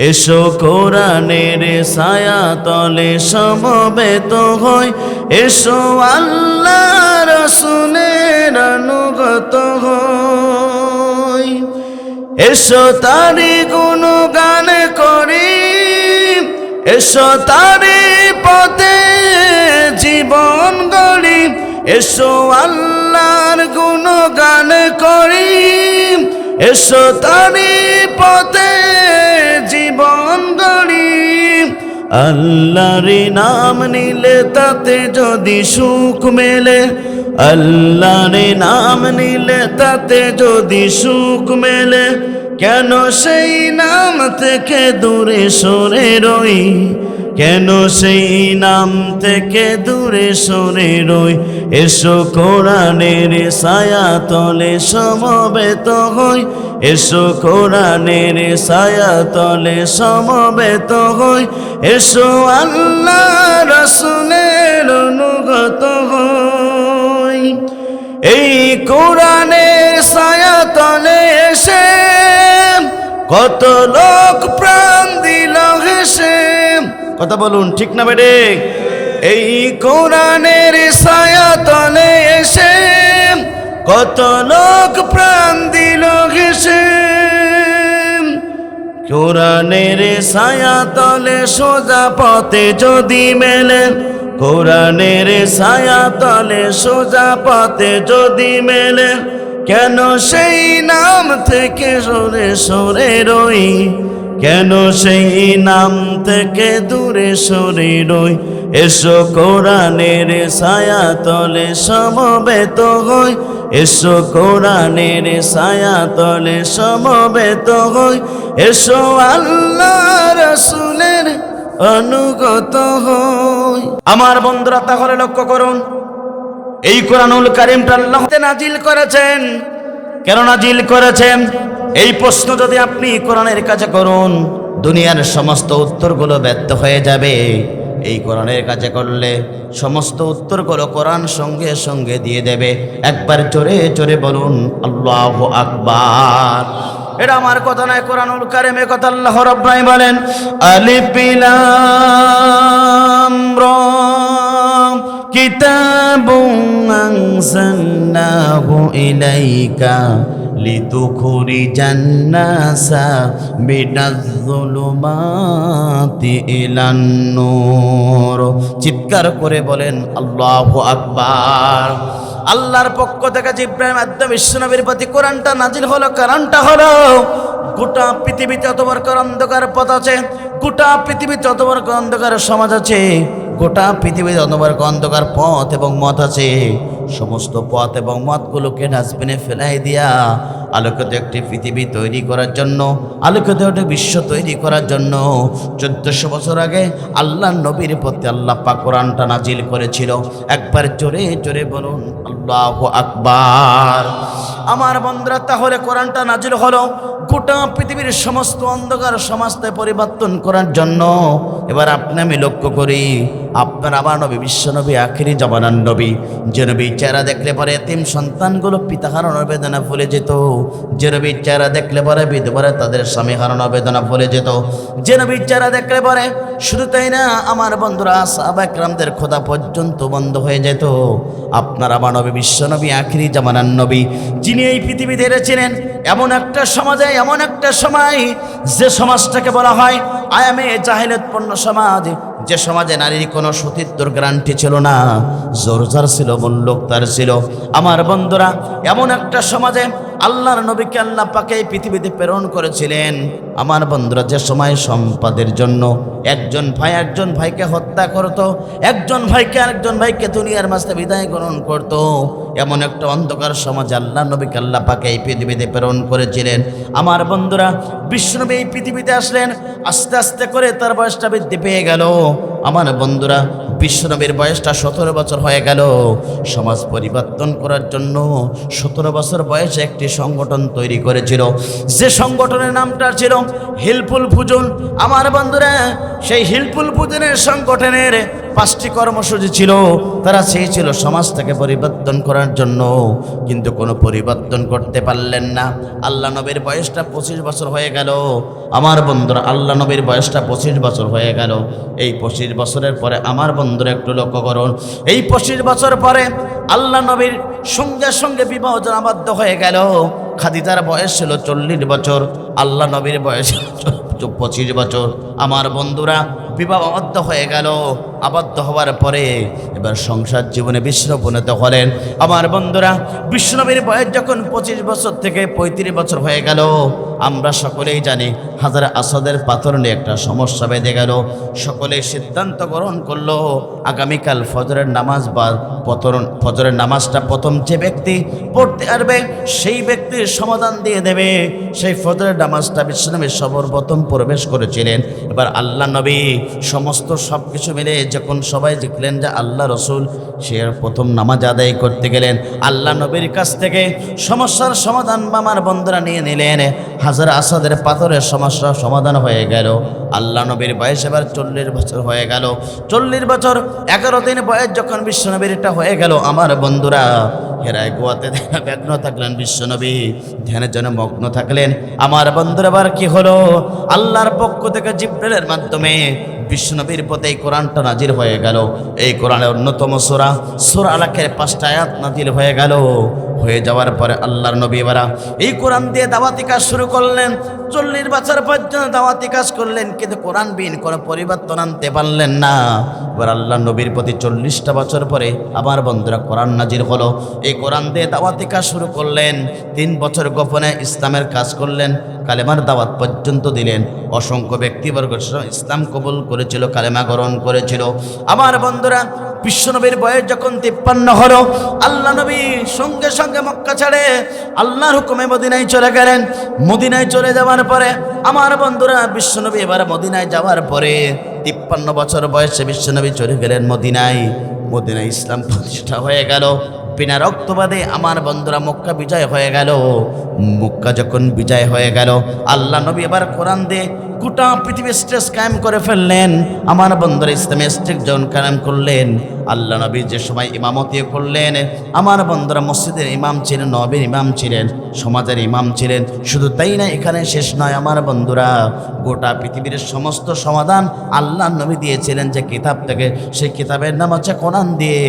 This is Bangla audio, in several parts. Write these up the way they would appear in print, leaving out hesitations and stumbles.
এসো কোরআনের ছায়া তলে সমবেত হই, এসো আল্লাহ রাসূলের অনুগত হই। এসো তারি গুণগান করি, এসো তারি পথে জীবন গড়ি। এসো আল্লাহর গুণগান করি, এসো তারি পথে জীবন গড়ি। আল্লাহর নাম নিলে তাতে যদি সুখ মেলে, আল্লাহর নাম নিলে তাতে যদি সুখ মেলে, কেন সেই নাম থেকে দূরে সরে রই, কেন সেই নাম থেকে দূরে সরে রই। এসো কোরআনের ছায়া তলে সমবেত হই, এসো কোরআনের ছায়া তলে সমবেত হই। এসো আল্লাহ রাসূলের অনুগত হই। এই কোরআনের ছায়া তলে এসে কত লোক প্রাণ দিল হেসে। কথা বলুন, ঠিক না বেডে? এই কোরআনের ছায়া তলে এসে কত লোক প্রাণ দিল হেসে। কোরআনের ছায়া তলে সোজা পথে যদি মেলে, কোরআনের ছায়া তলে সোজা পথে যদি মেলে, কেন সেই নাম থেকে সরে সরে রই, কেন সেই নাম থেকে দূরে সরে রই। এসো কোরআনের ছায়া তলে সমবেত হই, এসো কোরআনের ছায়া তলে সমবেত হই। এসো আল্লাহ রাসূলের অনুগত হই। আমার বন্ধুরা, তাহলে লক্ষ্য করুন, এই কোরআনুল কারীমটা আল্লাহ নাজিল করেছেন। কেন নাজিল করেছেন? এই প্রশ্ন যদি আপনি কোরআনের কাছে করুন, দুনিয়ার সমস্ত উত্তরগুলো ব্যর্থ হয়ে যাবে। এই কোরআনের কাছে করলে সমস্ত উত্তরগুলো কোরআন সঙ্গে সঙ্গে দিয়ে দেবে। একবার জোরে জোরে বলুন আল্লাহু আকবার। এটা আমার কথা নয়, কোরআনুল কারীমে কথা আল্লাহ রাব্বুল আলামিন বলেন, আলিফ লাম রা কিতাবুন আনজালনাহু ইলাইকা লিতুখরিজান নাসা মিনাজ-যুলুমাতি ইলান নূর। চিৎকার করে বলেন আল্লাহু আকবার। আল্লাহর পক্ষ থেকে জিবরাইল মাধ্যমে বিশ্বনবীর প্রতি কোরআনটা নাজিল হলো। কারণটা হলো, গোটা পৃথিবীতে যত বড় অন্ধকার পথ আছে, গোটা পৃথিবীতে যত বড় অন্ধকার সমাজ আছে, গোটা পৃথিবীতে যত বড় অন্ধকার পথ এবং মত আছে, সমস্ত পথ এবং মতগুলোকে ডাস্টবিনে ফেলাই দিয়া আলোকিত একটি পৃথিবী তৈরি করার জন্য, আলোকিত একটি বিশ্ব তৈরি করার জন্য 1400 বছর আগে আল্লাহ নবীর প্রতি আল্লাহ পাক কোরআনটা নাজিল করেছিল। একবার জোরে জোরে বলুন আল্লাহু আকবার। আমার বন্ধুরা, তাহলে কোরআনটা নাজিল হলো গোটা পৃথিবীর সমস্ত অন্ধকার সমাজকে পরিবর্তন করার জন্য। এবার আপনি আমি লক্ষ্য করি, আপনার আমার নবী বিশ্বনবী আখিরি জামানার নবী, যে নবীর চেহারা দেখলে পরে এতিম সন্তানগুলো পিতা হারানোর বেদনা ভুলে যেত, যে নবীর চেহারা দেখলে পরে বিধবারা তাদের স্বামী হারানোর বেদনা ভুলে যেত, যে নবীর চেহারা দেখলে পরে শুধু তাই না আমার বন্ধুরা সাহাবা একরামদের খোদা পর্যন্ত বন্ধ হয়ে যেত। আপনার আমার নবী বিশ্বনবী আখিরি জামানার নবী, যিনি এই পৃথিবী ধরেছিলেন এমন একটা সমাজে, এমন একটা সময় যে সমাজটাকে বলা হয় আয়ামে জাহিলিয়াতপূর্ণ সমাজ, যে সমাজে নারীর কোনো সতীত্বর গ্যারান্টি ছিল না, জোরজার ছিল, মূল্যতার ছিল। আমার বন্ধুরা, এমন একটা সমাজে আল্লাহর নবীকে আল্লাহ পাক এই পৃথিবীতে প্রেরণ করেছিলেন। আমার বন্ধুরা, যে সময় সম্পদের জন্য একজন ভাই একজন ভাইকে হত্যা করত, একজন ভাইকে আরেকজন ভাইকে দুনিয়ার মাঝে বিদায় গ্রহণ করত, এমন একটা অন্ধকার সমাজ আল্লাহ নবীকে আল্লাহ পাক এই পৃথিবীতে প্রেরণ করেছিলেন। আমার বন্ধুরা, বিশ্বনবী এই পৃথিবীতে আসলেন, আস্তে আস্তে করে তার বয়সটা বৃদ্ধি পেয়ে গেল। আমার বন্ধুরা, বিশ্বনবীর বয়সটা 17 বছর হয়ে গেল। সমাজ পরিবর্তন করার জন্য 17 বছর বয়সে একটি সংগঠন তৈরি করেছিল, যে সংগঠনের নামটা ছিল হিলফুল ফুজুন। আমার বন্ধুরা, সেই হিলফুল ফুজুনের সংগঠনের 5টি কর্মসূচি ছিল। তারা চেয়েছিল সমাজটাকে পরিবর্তন করার জন্য, কিন্তু কোনো পরিবর্তন করতে পারলেন না। আল্লাহ নবীর বয়সটা 25 বছর হয়ে গেল। আমার বন্ধুরা, আল্লাহ নবীর বয়সটা 25 বছর হয়ে গেল। এই 25 বছরের পরে আমার বন্ধুরা একটু লক্ষ্য করুন, এই 25 বছর পরে আল্লাহ নবীর সঙ্গে সঙ্গে বিবাহ আবদ্ধ হয়ে গেল। খাদিজার বয়স ছিল 40 বছর, আল্লাহ নবীর বয়স 25 বছর। আমার বন্ধুরা, বিবাহ আবদ্ধ হয়ে গেল। আবদ্ধ হওয়ার পরে এবার সংসার জীবনে বিষ্ণু উপনীত হলেন। আমার বন্ধুরা, বিষ্ণুনবীর বয়স যখন 25 বছর থেকে 35 বছর হয়ে গেল, আমরা সকলেই জানি হাজার আসাদের পাথর নিয়ে একটা সমস্যা বেঁধে গেল। সকলেই সিদ্ধান্ত গ্রহণ করলো আগামীকাল ফজরের নামাজ বা ফজরের নামাজটা প্রথম যে ব্যক্তি পড়তে পারবে সেই ব্যক্তির সমাধান দিয়ে দেবে। সেই ফজরের নামাজটা বিশ্বনবী সর্বপ্রথম প্রবেশ করেছিলেন। এবার আল্লাহ নবী সমস্ত সব কিছু মিলে যখন সবাই দেখলেন যে আল্লাহ রসুল সে প্রথম নামাজ আদায় করতে গেলেন, আল্লাহ নবীর কাছ থেকে সমস্যার সমাধান আমার বন্ধুরা নিয়ে নিলেন। হাজার আসাদের পাথরের সমস্যার সমাধান হয়ে গেল। আল্লাহ নবীর বয়স এবার 40 বছর হয়ে গেল। 40 বছর 11 দিন বয়স যখন বিশ্বনবীর এটা হয়ে গেল, আমার বন্ধুরা হেরায় গোয়াতে ব্যগ্ন থাকলেন বিশ্বনবী, ধ্যানের জন্য মগ্ন থাকলেন। আমার বন্ধুরা, এবার কি হলো? আল্লাহর পক্ষ থেকে জিবরাইলের মাধ্যমে বিশ্বনবীর প্রতি এই কোরআনটা নাজিল হয়ে গেল। এই কোরআনের অন্যতম সূরা আলাকের 5টা আয়াত নাজিল হয়ে গেল। হয়ে যাওয়ার পরে আল্লাহর নবী এবারা এই কোরআন দিয়ে দাওয়াতি কাজ শুরু করলেন। 40 বছর পর্যন্ত দাওয়াতি কাজ করলেন, কিন্তু কোরআন বিন কোনো পরিবর্তন আনতে পারলেন না। এবার আল্লাহ নবীর প্রতি 40টা বছর পরে আমার বন্ধুরা কোরআন নাজিল হলো। এই কোরআন দিয়ে দাওয়াতি কাজ শুরু করলেন। 3 বছর গোপনে ইসলামের কাজ করলেন, কালেমার দাওয়াত পর্যন্ত দিলেন। অসংখ্য ব্যক্তিবর্গ ইসলাম কবুল করেছিল, কালেমা গ্রহণ করেছিল। আমার বন্ধুরা, বিশ্বনবীর বয়স যখন 53 হলো, আল্লাহ নবী সঙ্গে সঙ্গে মক্কা ছেড়ে আল্লাহর হুকুমে মদিনায় চলে গেলেন। মদিনায় চলে যাওয়ার পরে আমার বন্ধুরা, বিশ্বনবী এবার মদিনায় যাওয়ার পরে 53 বছর বয়সে বিশ্বনবী চলে গেলেন মদিনায়। মদিনায় ইসলাম প্রতিষ্ঠা হয়ে গেল। বিনা রক্তবাদে আমার বন্ধুরা মক্কা বিজয় হয়ে গেল। মক্কা যখন বিজয় হয়ে গেল, আল্লাহ নবী এবার কোরআন দিয়ে গোটা পৃথিবী স্টেজ কায়েম করে ফেললেন। আমার বন্ধুরা ইসলামী স্টেজ যখন কায়েম করলেন, আল্লাহ নবী যে সময় ইমামতি করলেন, আমার বন্ধুরা মসজিদের ইমাম ছিলেন, নবীর ইমাম ছিলেন, সমাজের ইমাম ছিলেন। শুধু তাই না, এখানে শেষ নয় আমার বন্ধুরা, গোটা পৃথিবীর সমস্ত সমাধান আল্লাহ নবী দিয়েছিলেন যে কিতাব থেকে। সেই কিতাবের নাম হচ্ছে কোরআন। দিয়ে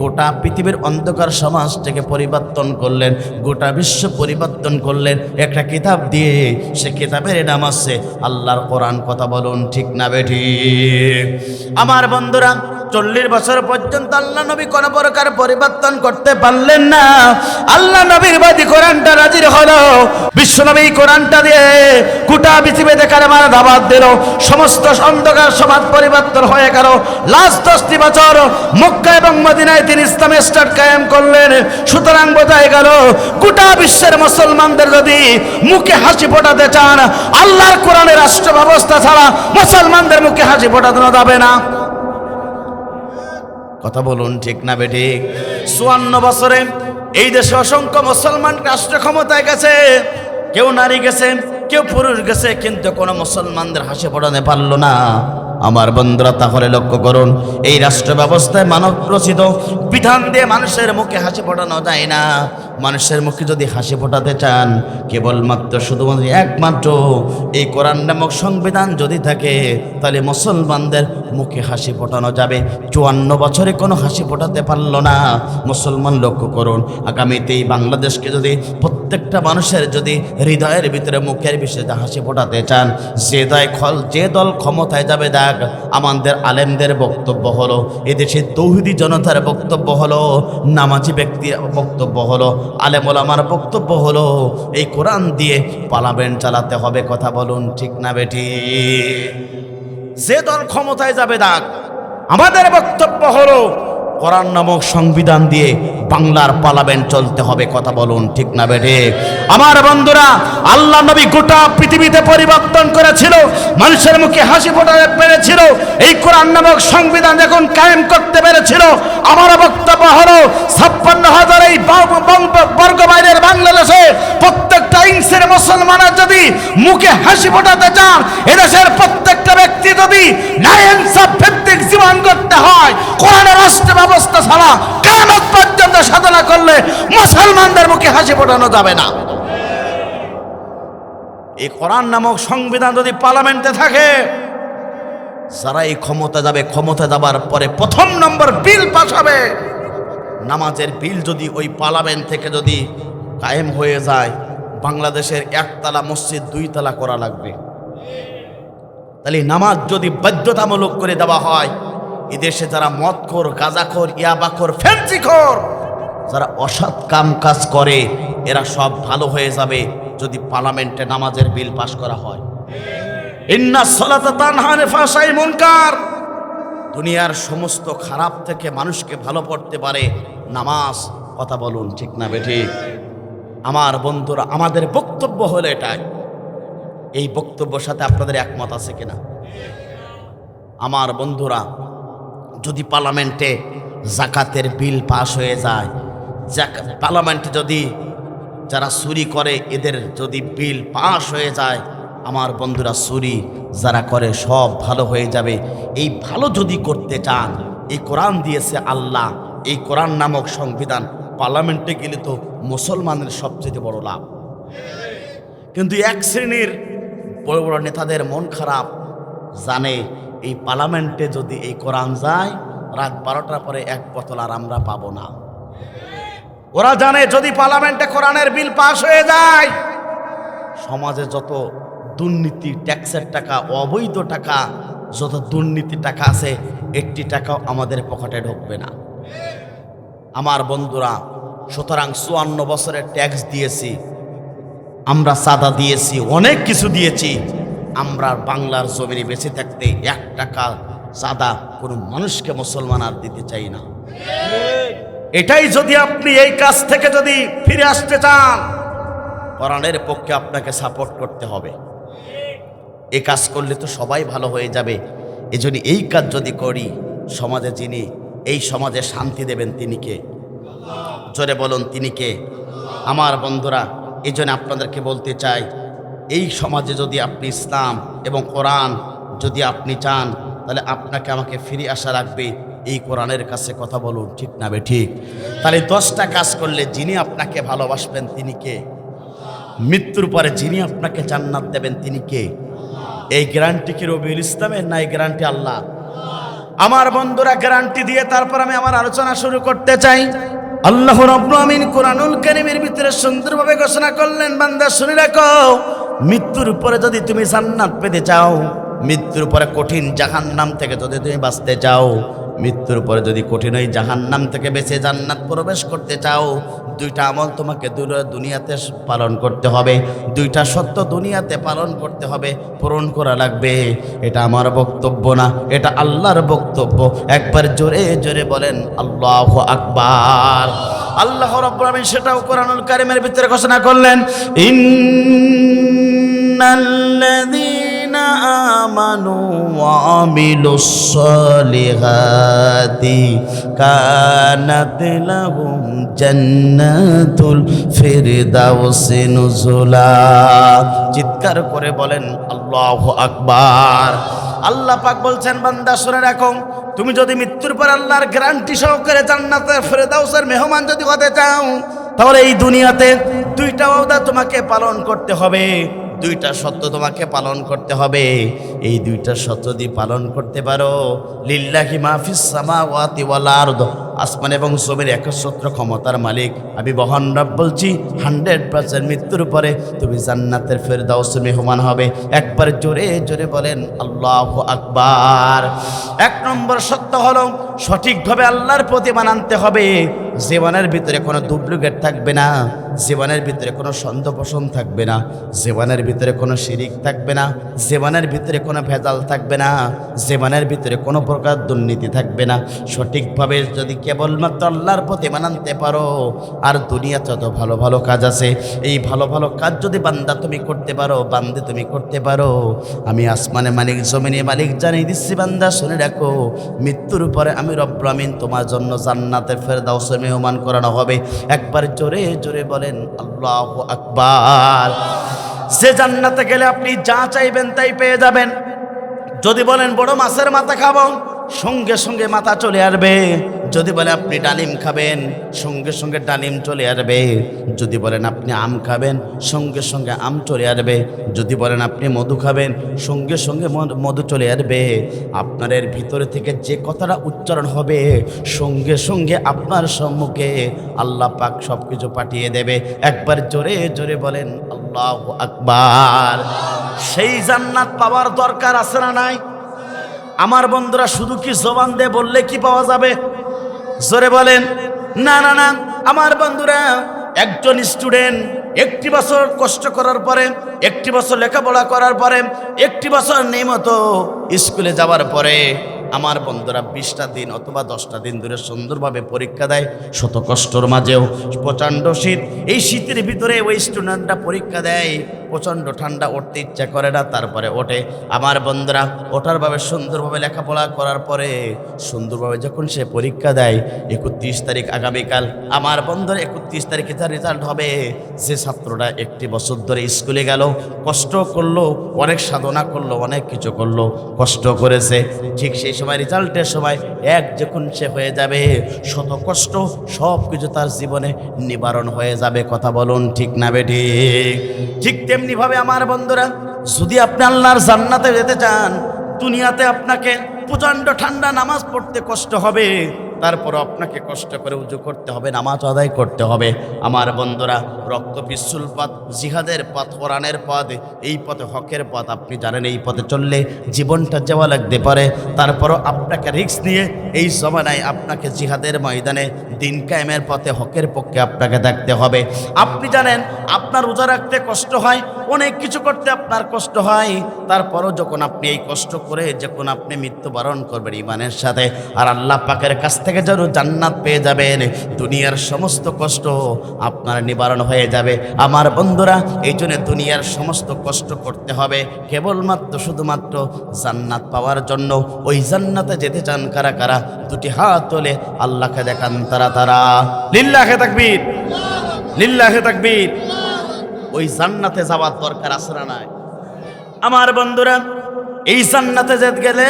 গোটা পৃথিবীর অন্ধকার সমাজটাকে পরিবর্তন করলেন, গোটা বিশ্ব পরিবর্তন করলেন একটা কিতাব দিয়ে। সে কিতাবের নাম আছে আল্লাহর কোরআন। কথা বলুন ঠিক না বেঠিক? আমার বন্ধুরা, 40 বছর পর্যন্ত আল্লাহ নবী কোন প্রকার পরিবর্তন করতে পারলেন না। আল্লাহ নবীর বাদী কোরআনটা নাজির হলো। বিশ্বনবী কোরআনটা দিয়ে গোটা পৃথিবীতে কালেমার দাওয়াত দিল। সমস্ত অন্ধকার সমাজ পরিবর্তন হয়ে গেল। লাস্ট 10টি বছর মক্কা এবং মদিনায় তিনি ইসলামের স্টার্ট কায়েম করলেন। সুতরাং বোঝাই গেল, গোটা বিশ্বের মুসলমানদের যদি মুখে হাসি ফোটাতে চান, আল্লাহর কোরআনের রাষ্ট্র ব্যবস্থা ছাড়া মুসলমানদের মুখে হাসি ফোটানো যাবে না। কথা বলুন ঠিক না বেঠিক? 54 বছরে এই দেশে অসংখ্য মুসলমান রাষ্ট্র ক্ষমতায় গেছে। কেউ নারী গেছে, কেউ পুরুষ গেছে, কিন্তু কোনো মুসলমানদের হাসি ফোটাতে পারলো না। আমার বন্ধুরা, তাহলে লক্ষ্য করুন, এই রাষ্ট্র ব্যবস্থায় মানব রচিত বিধান দিয়ে মানুষের মুখে হাসি ফোটানো যায় না। মানুষের মুখে যদি হাসি ফোটাতে চান, কেবলমাত্র শুধুমাত্র একমাত্র এই কোরআন নামক সংবিধান যদি থাকে, তাহলে মুসলমানদের মুখে হাসি ফোটানো যাবে। 54 বছরে কোনো হাসি ফোটাতে পারলো না মুসলমান। লক্ষ্য করুন, আগামীতে এই বাংলাদেশকে যদি প্রত্যেকটা মানুষের যদি হৃদয়ের ভিতরে মুখের বিষয়ে হাসি ফোটাতে চান, যে দল ক্ষমতায় যাবে, আমাদের আলেমদের বক্তব্য হলো, এদেশের তৌহিদি জনতার বক্তব্য হলো, নামাজি ব্যক্তির বক্তব্য হলো, আলেম ওলামার বক্তব্য হলো, এই কোরআন দিয়ে পার্লামেন্ট চালাতে হবে। কথা বলুন ঠিক না বেটি? যে দল ক্ষমতায় যাবে আমাদের বক্তব্য হলো কোরআন নামক সংবিধান দিয়ে বাংলার পার্লামেন্ট চলতে হবে। কথা বলুন ঠিক না বেঠে? আমার বন্ধুরা, আল্লাহ নবী গোটা পৃথিবীতে পরিবর্তন করেছিল, মানুষের মুখে হাসি ফোটাতে পেরেছিল, এই কোরআন নামক সংবিধান যখন কায়েম করতে পেরেছিল। আমার বক্তব্য হলো 56,000 এই বর্গ মাইলের বাংলাদেশে প্রত্যেকটা ইঞ্চের মুসলমানের যদি মুখে হাসি ফোটাতে চান, এদেশের প্রত্যেকটা ব্যক্তি যদি ন্যায় ইনসাফ ভিত্তিক জীবন করতে হয়, কোরআনের রাষ্ট্র ব্যবস্থা ছাড়া কিয়ামত পর্যন্ত সাধনা করলে মুসলমানদের মুখে হাসি ফোটানো যাবে না। এই কোরআন নামক সংবিধান যদি পার্লামেন্টে থাকে, যারা এই ক্ষমতা যাবে, ক্ষমতা যাবার পরে প্রথম নম্বর বিল পাস হবে নামাজের বিল। যদি ওই পার্লামেন্ট থেকে যদি কায়েম হয়ে যায়, বাংলাদেশের একতলা মসজিদ 2 তলা করা লাগবে। তাহলে নামাজ যদি বাধ্যতামূলক করে দেওয়া হয়, এদেশে যারা মদখোর, গাঁজাখোর, ইয়াবাখোর, ফেন্সিখোর, যারা অসৎ কাম কাজ করে, এরা সব ভালো হয়ে যাবে যদি পার্লামেন্টে নামাজের বিল পাস করা হয়। ইন্নাস সালাতা তানহা আনিল ফাহশাই মুনকার। দুনিয়ার সমস্ত খারাপ থেকে মানুষকে ভালো করতে পারে নামাজ। কথা বলুন ঠিক না বেঠিক? আমার বন্ধুরা, আমাদের বক্তব্য হলো এটাই। এই বক্তব্যের সাথে আপনাদের একমত আছে কিনা? আমার বন্ধুরা, যদি পার্লামেন্টে জাকাতের বিল পাস হয়ে যায়, পার্লামেন্টে যদি যারা চুরি করে এদের যদি বিল পাস হয়ে যায়, আমার বন্ধুরা, চুরি যারা করে সব ভালো হয়ে যাবে। এই ভালো যদি করতে চান, এই কোরআন দিয়েছে আল্লাহ, এই কোরআন নামক সংবিধান পার্লামেন্টে গেলে তো মুসলমানের সবচেয়ে বড় লাভ। কিন্তু এক শ্রেণীর বড় বড় নেতাদের মন খারাপ, জানে এই পার্লামেন্টে যদি এই কোরআন যায়, রাত 12টার পরে এক বোতল আর আমরা পাবো না। ওরা জানে যদি পার্লামেন্টে কোরআনের বিল পাস হয়ে যায়, সমাজে যত দুর্নীতি, ট্যাক্সের টাকা, অবৈধ টাকা, যত দুর্নীতি টাকা আছে, একটি টাকাও আমাদের পকেটে ঢুকবে না। আমার বন্ধুরা, সুতরাং 54 বছরের ট্যাক্স দিয়েছি আমরা, চাঁদা দিয়েছি, অনেক কিছু দিয়েছি। আমরা বাংলার জমিনে বেঁচে থাকতে 1 টাকা চাঁদা কোনো মানুষকে মুসলমান আর দিতে চাই না। এটাই যদি আপনি এই কাজ থেকে যদি ফিরে আসতে চান, কোরআনের পক্ষে আপনাকে সাপোর্ট করতে হবে। এই কাজ করলে তো সবাই ভালো হয়ে যাবে। এজন্য এই কাজ যদি করি, সমাজে যিনি এই সমাজে শান্তি দেবেন তিনি কে? জোরে বলুন, তিনি কে? আমার বন্ধুরা, এই জন্য আপনাদেরকে বলতে চাই, এই সমাজে যদি আপনি ইসলাম এবং কোরআন যদি আপনি চান, তাহলে আপনাকে আমাকে ফিরে আসা রাখবে এই কোরআনের কাছে। কথা বলুন ঠিক না বেঠিক? তাহলে 10টা কাজ করলে যিনি আপনাকে ভালোবাসবেন তিনি কে? মৃত্যুর পরে যিনি আপনাকে জান্নাত দেবেন তিনি কে? এই গ্যারান্টি কি রবিউল ইসলামের, না এই গ্যারান্টি আল্লাহ? আমার বন্ধুরা, গ্যারান্টি দিয়ে তারপর আমি আমার আলোচনা শুরু করতে চাই। আল্লাহ রাব্বুল আমিন কোরআনুল কারীমের ভিতরে সুন্দরভাবে ঘোষণা করলেন, বান্দা শুনে রাখো, মৃত্যুর পরে যদি তুমি জান্নাত পেতে চাও, মৃত্যুর পরে কঠিন জাহান্নাম থেকে যদি তুমি বাঁচতে চাও, মৃত্যুর পরে যদি কঠিন ওই জাহান্নাম থেকে বেঁচে জান্নাত প্রবেশ করতে চাও, 2টা আমল তোমাকে দুনিয়াতে পালন করতে হবে, 2টা সত্য দুনিয়াতে পালন করতে হবে, পূরণ করা লাগবে। এটা আমার বক্তব্য না, এটা আল্লাহর বক্তব্য। একবার জোরে জোরে বলেন আল্লাহু আকবার। আল্লাহ রাব্বুল আমিন সেটাও কোরআনুল কারীমের ভিতরে ঘোষণা করলেন, ইন্নাল্লাযীনা আমানু ওয়া আমিলুস সালিহাতি কানাত লাহুম জান্নাতুল ফিরদাউসি নুজুলা। চিৎকার করে বলেন আল্লাহু আকবার। আল্লাহ পাক বলছেন, বান্দা শুনে রাখো, তুমি যদি মৃত্যুর পর আল্লাহর গ্যারান্টি সহকারে জান্নাতের ফিরদাউসের মেহমান যদি হতে চাও, তাহলে এই দুনিয়াতে 2টা ওয়াদা তোমাকে পালন করতে হবে, 2টা সত্য তোমাকে পালন করতে হবে। এই 2টা সত্য যদি পালন করতে পারো, লিল্লাহি মা ফিস সামাওয়াতি ওয়াল আরদ, আসমান এবং জমির একচ্ছত্র ক্ষমতার মালিক আমি মহান রব বলছি, 100% মৃত্যুর পরে তুমি জান্নাতের ফেরদাউসের মেহমান হবে। একবার জোরে জোরে বলেন আল্লাহু আকবার। 1 নম্বর সত্য হলো সঠিকভাবে আল্লাহর প্রতি মানতে হবে, জীবনের ভিতরে কোনো ডুপ্লিকেট থাকবে না, জীবনের ভিতরে কোনো সন্দেহপোষণ থাকবে না, জীবনের ভিতরে কোনো শিরিক থাকবে না, জীবনের ভিতরে কোনো ভেজাল থাকবে না, জীবনের ভিতরে কোনো প্রকার দুর্নীতি থাকবে না। সঠিকভাবে যদি কেবলমাত্র আল্লাহর প্রতি মানতে পারো, আর দুনিয়াতে যত ভালো ভালো কাজ আছে, এই ভালো ভালো কাজ যদি বান্দা তুমি করতে পারো, বান্দে তুমি করতে পারো, আমি আসমানে মালিক জমিনে মালিক জানিয়ে দিচ্ছি বান্দা শুনে রাখো, মৃত্যুর পরে আমি রব্বুল আমিন তোমার জন্য জান্নাতের ফেরদাউসে মেহমান করানো হবে। একবার জোরে জোরে বলেন আল্লাহু আকবার। যে জান্নাতে গেলে আপনি যা চাইবেন তাই পেয়ে যাবেন। যদি বলেন বড় মাছের মাথা খাবো, সঙ্গে সঙ্গে মাথা চলে আসবে। যদি বলে আপনি ডালিম খাবেন, সঙ্গে সঙ্গে ডালিম চলে আসবে। যদি বলেন আপনি আম খাবেন, সঙ্গে সঙ্গে আম চলে আসবে। যদি বলেন আপনি মধু খাবেন, সঙ্গে সঙ্গে মধু চলে আসবে। আপনার এর ভিতরে থেকে যে কথাটা উচ্চারণ হবে, সঙ্গে সঙ্গে আপনার সম্মুখে আল্লাহ পাক সব কিছু পাঠিয়ে দেবে। একবার জোরে জোরে বলেন আল্লাহু আকবার। সেই জান্নাত পাওয়ার দরকার আছে না নাই? আমার বন্ধুরা, শুধু কি জবান দিয়ে বললে কি পাওয়া যাবে? জোরে বলেন। না না না, আমার বন্ধুরা, একজন স্টুডেন্ট একটি বছর কষ্ট করার পরে, একটি বছর লেখাপড়া করার পরে, একটি বছর নিয়মিত স্কুলে যাওয়ার পরে, আমার বন্ধুরা 20টা দিন অথবা 10টা দিন ধরে সুন্দরভাবে পরীক্ষা দেয়, শত কষ্টর মাঝেও। প্রচণ্ড শীত, এই শীতের ভিতরে ওই স্টুডেন্টরা পরীক্ষা দেয়, প্রচণ্ড ঠান্ডা, উঠতে ইচ্ছা করে না, তারপরে ওঠে। আমার বন্ধুরা, ওঠার ভাবে সুন্দরভাবে লেখাপড়া করার পরে সুন্দরভাবে যখন সে পরীক্ষা দেয়, 31 তারিখ আগামীকাল, আমার বন্ধুরা 31 তারিখে তার রেজাল্ট হবে। যে ছাত্রটা একটি বছর ধরে স্কুলে গেল, কষ্ট করলো, অনেক সাধনা করলো, অনেক কিছু করলো, কষ্ট করেছে, ঠিক সেই সময় রেজাল্টের সময় যখন সে হয়ে যাবে, শত কষ্ট সব কিছু তার জীবনে নিবারণ হয়ে যাবে। কথা বলুন ঠিক না বেঠি? ঠিক তেমনি ভাবে আমার বন্ধুরা, যদি আপনি আল্লাহর জান্নাতে যেতে চান, দুনিয়াতে আপনাকে প্রচণ্ড ঠান্ডা নামাজ পড়তে কষ্ট হবে, তারপর আপনাকে কষ্ট করে উজু করতে হবে, নামাজ আদায় করতে হবে। আমার বন্ধুরা, রক্ত পিছুল পথ, জিহাদের পথ, কোরআনের পথ, এই পথে হকের পথ, আপনি জানেন এই পথে চললে জীবনটা যাওয়া লাগতে পারে। তারপরও আপনাকে রিস্ক নিয়ে এই জমানায় আপনাকে জিহাদের ময়দানে দিন কায়েমের পথে হকের পক্ষে আপনাকে থাকতে হবে। আপনি জানেন আপনার রোজা রাখতে কষ্ট হয়, অনেক কিছু করতে আপনার কষ্ট হয়, তারপরও যখন আপনি এই কষ্ট করে যখন আপনি মৃত্যুবরণ করবেন ইমানের সাথে, আর আল্লাহ পাকের কাছ থেকে যেন জান্নাত পেয়ে যাবেন, দুনিয়ার সমস্ত কষ্ট আপনার নিবারণ হয়ে যাবে। আমার বন্ধুরা, এই জন্য দুনিয়ার সমস্ত কষ্ট করতে হবে কেবলমাত্র শুধুমাত্র জান্নাত পাওয়ার জন্য। ওই জান্নাতে যেতে চান কারা কারা? দুটি হাত তোলে আল্লাহকে দেখান তারা তারা। লিল্লাহে তাকবীর, লিল্লাহে তাকবীর। ওই জান্নাতে যাওয়ার দরকার আছে না নাই? আমার বন্ধুরা, এই জান্নাতে যেতে গেলে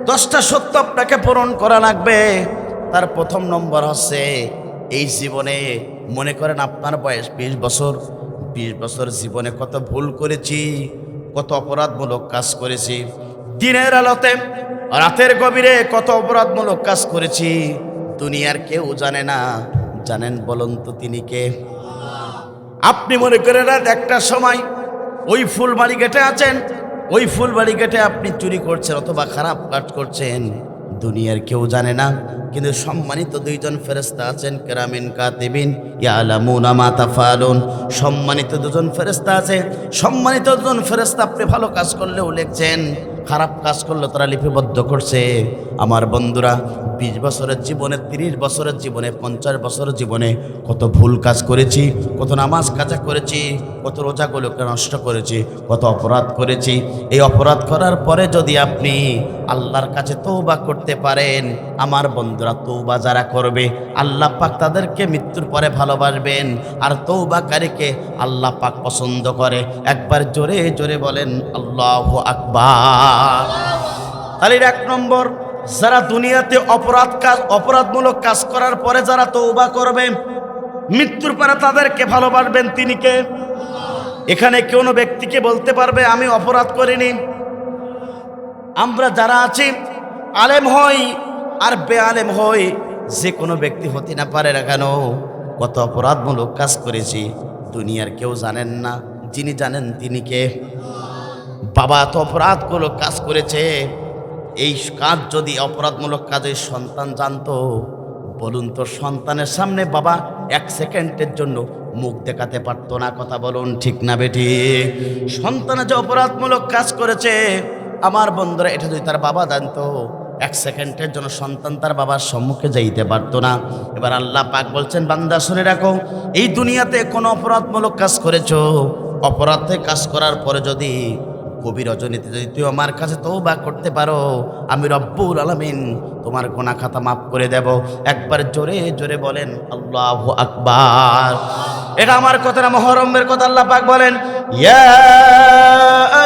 10টা সত্য আপনাকে পূরণ করা লাগবে। তার প্রথম নম্বর হচ্ছে, এই জীবনে মনে করেন আপনার বয়স 20 বছর, 20 বছর জীবনে কত ভুল করেছি, কত অপরাধমূলক কাজ করেছি, দিনের আলোতে রাতের গভীরে কত অপরাধমূলক কাজ করেছি, দুনিয়ার কেউ জানে না। জানেন বলুন তো তিনি কে? আপনি মনে করেন রাত 1টার সময় ওই ফুলবাড়ি গেটে আছেন, ওই ফুলবাড়ি গেটে আপনি চুরি করছেন অথবা খারাপ কাজ করছেন, দুনিয়ার কেউ জানে না। কিন্তু সম্মানিত 2জন ফেরেশতা আছেন, কিরামিন কাতিবিন ইয়ালামুনা মা তাফআলুন। সম্মানিত 2জন ফেরেশতা আছে, সম্মানিত 2জন ফেরেশতা আপনি ভালো কাজ করলেও লিখছেন, খারাপ কাজ করলে তারা লিপিবদ্ধ করছে। আমার বন্ধুরা, 20 বছরের জীবনে, 30 বছরের জীবনে, 50 বছরের জীবনে কত ভুল কাজ করেছি, কত নামাজ কাজা করেছি, কত রোজাগুলোকে নষ্ট করেছি, কত অপরাধ করেছি। এই অপরাধ করার পরে যদি আপনি আল্লাহর কাছে তওবা করতে পারেন, আমার বন্ধুরা, তওবা যারা করবে আল্লাহ পাক তাদেরকে মৃত্যুর পরে ভালোবাসবেন, আর তওবাকারীকে আল্লাহ পাক পছন্দ করে। একবার জোরে জোরে বলেন আল্লাহু আকবার। তাহলে 1 নম্বর, যারা দুনিয়াতে অপরাধমূলক কাজ করার পরে যারা তওবা করবে, মৃত্যুর পরে তাদেরকে ভালোবাসবেন তিনি কে? এখানে কোনো ব্যক্তিকে বলতে পারবে আমি অপরাধ করিনি? আমরা যারা আছি, আলেম হই আর বেআলেম হই, যে কোনো ব্যক্তি হতে না পারে না কেন, কত অপরাধমূলক কাজ করেছি, দুনিয়ার কেউ জানেন না, যিনি জানেন তিনি কে? বাবা তো অপরাধমূলক কাজ করেছে, এই কাজ যদি অপরাধমূলক কাজে সন্তান জানতো, বলুন তো, সন্তানের সামনে বাবা 1 সেকেন্ডের জন্য মুখ দেখাতে পারতো না? কথা বলুন ঠিক না বেটি? সন্তান যে অপরাধমূলক কাজ করেছে, আমার বন্ধুরা, এটা যদি তার বাবা জানতো, 1 সেকেন্ডের জন্য সন্তান তার বাবার সম্মুখে যাইতে পারতো না। এবার আল্লাহ পাক বলছেন, বান্দা শুনে রাখো, এই দুনিয়াতে কোনো অপরাধমূলক কাজ করেছো, অপরাধে কাজ করার পরে যদি গভীর রজনীতে যদি তুই আমার কাছে তওবা করতে পারো, আমি রব্বুল আলামিন তোমার গুনাহ খাতা মাফ করে দেব। একবার জোরে জোরে বলেন আল্লাহু আকবার। এটা আমার কথা না, মুহররমের কথা। আল্লাহ পাক বলেন, ইয়া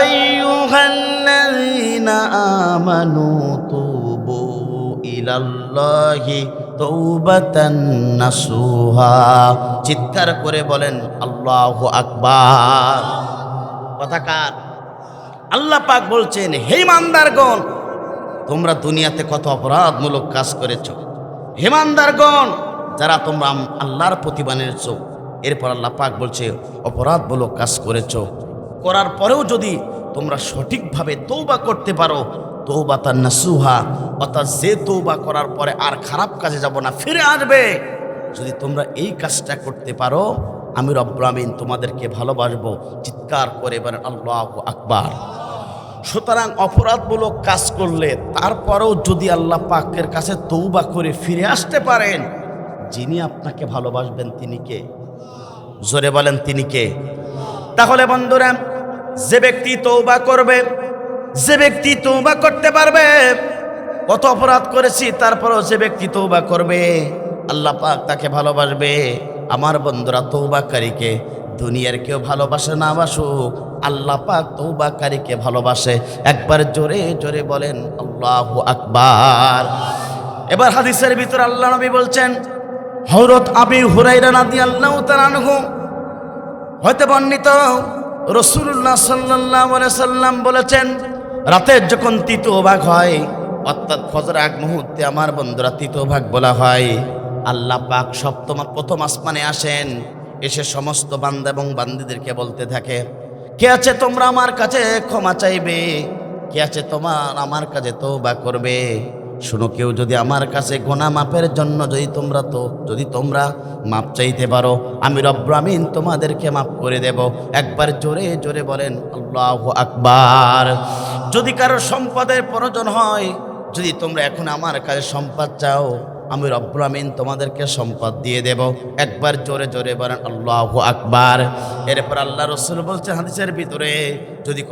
আইয়ুহাল্লাযীনা আমানু তুবু ইলাল্লাহি তাওবাতান নাসুহা। চিৎকার করে বলেন আল্লাহু আকবার। কথা কার? আল্লাহ পাক বলছেন, হে ইমানদারগণ, তোমরা দুনিয়াতে কত অপরাধমূলক কাজ করেছো। হে ইমানদারগণ, যারা তোমরা আল্লাহর প্রতি মানেছো, এরপর আল্লাহ পাক বলছে অপরাধমূলক কাজ করেছো, করার পরেও যদি তোমরা সঠিকভাবে তওবা করতে পারো, তওবাতান নাসুহা, অর্থাৎ যে তওবা করার পরে আর খারাপ কাজে যাব না, ফিরে আসবে, যদি তোমরা এই কাজটা করতে পারো, আমি রব্বুল আমিন তোমাদেরকে ভালোবাসবো। চিৎকার করে বলেন আল্লাহু আকবার। সুতরাং অপরাধমূলক কাজ করলে তারপরেও যদি আল্লাহ পাকের কাছে তওবা করে ফিরে আসতে পারেন, যিনি আপনাকে ভালোবাসবেন তিনি কে? জোরে বলেন তিনি কে? তাহলে বন্ধুরা, যে ব্যক্তি তওবা করবে, যে ব্যক্তি তওবা করতে পারবে, কত অপরাধ করেছি তারপরেও যে ব্যক্তি তওবা করবে, আল্লাহ পাক তাকে ভালোবাসবে। আমার বন্ধুরা, তওবাকারীকে দুনিয়ার কেউ ভালোবাসে না বাসুক, আল্লাহ পাক তওবাকারীকে ভালোবাসে। একবার জোরে জোরে বলেন আল্লাহু আকবার। এবার হাদিসের ভিতর আল্লাহ নবী বলছেন, হযরত আবু হুরায়রা রাদিয়াল্লাহু তাআলা আনহু হতে বর্ণিত, রাসূলুল্লাহ সাল্লাল্লাহু আলাইহি সাল্লাম বলেছেন, রাতের যখন তৃতীয় ভাগ হয়, অর্থাৎ ফজরের আগ মুহূর্তে আমার বন্ধুরা তৃতীয় ভাগ বলা হয়, আল্লাহ পাক প্রথম আসমানে আসেন, এসে সমস্ত বান্দা এবং বান্দীদেরকে বলতে থাকে, কে আছে তোমরা আমার কাছে ক্ষমা চাইবে? কে আছে তোমার আমার কাছে তওবা করবে? শুনো, কেউ যদি আমার কাছে গুনাহ মাফের জন্য যদি তোমরা মাপ চাইতে পারো, আমি রব্বুল আমিন তোমাদেরকে মাফ করে দেব। একবার জোরে জোরে বলেন আল্লাহু আকবার। যদি কারো সম্পদের প্রয়োজন হয়, যদি তোমরা এখন আমার কাছে সম্পদ চাও, আমি রব্বুল আমিন তোমাদেরকে সম্পদ দিয়ে দেব। একবার জোরে জোরে বলেন আল্লাহু আকবার। এরপর আল্লাহ রাসূল বলছেন হাদিসের ভিতরে, যদি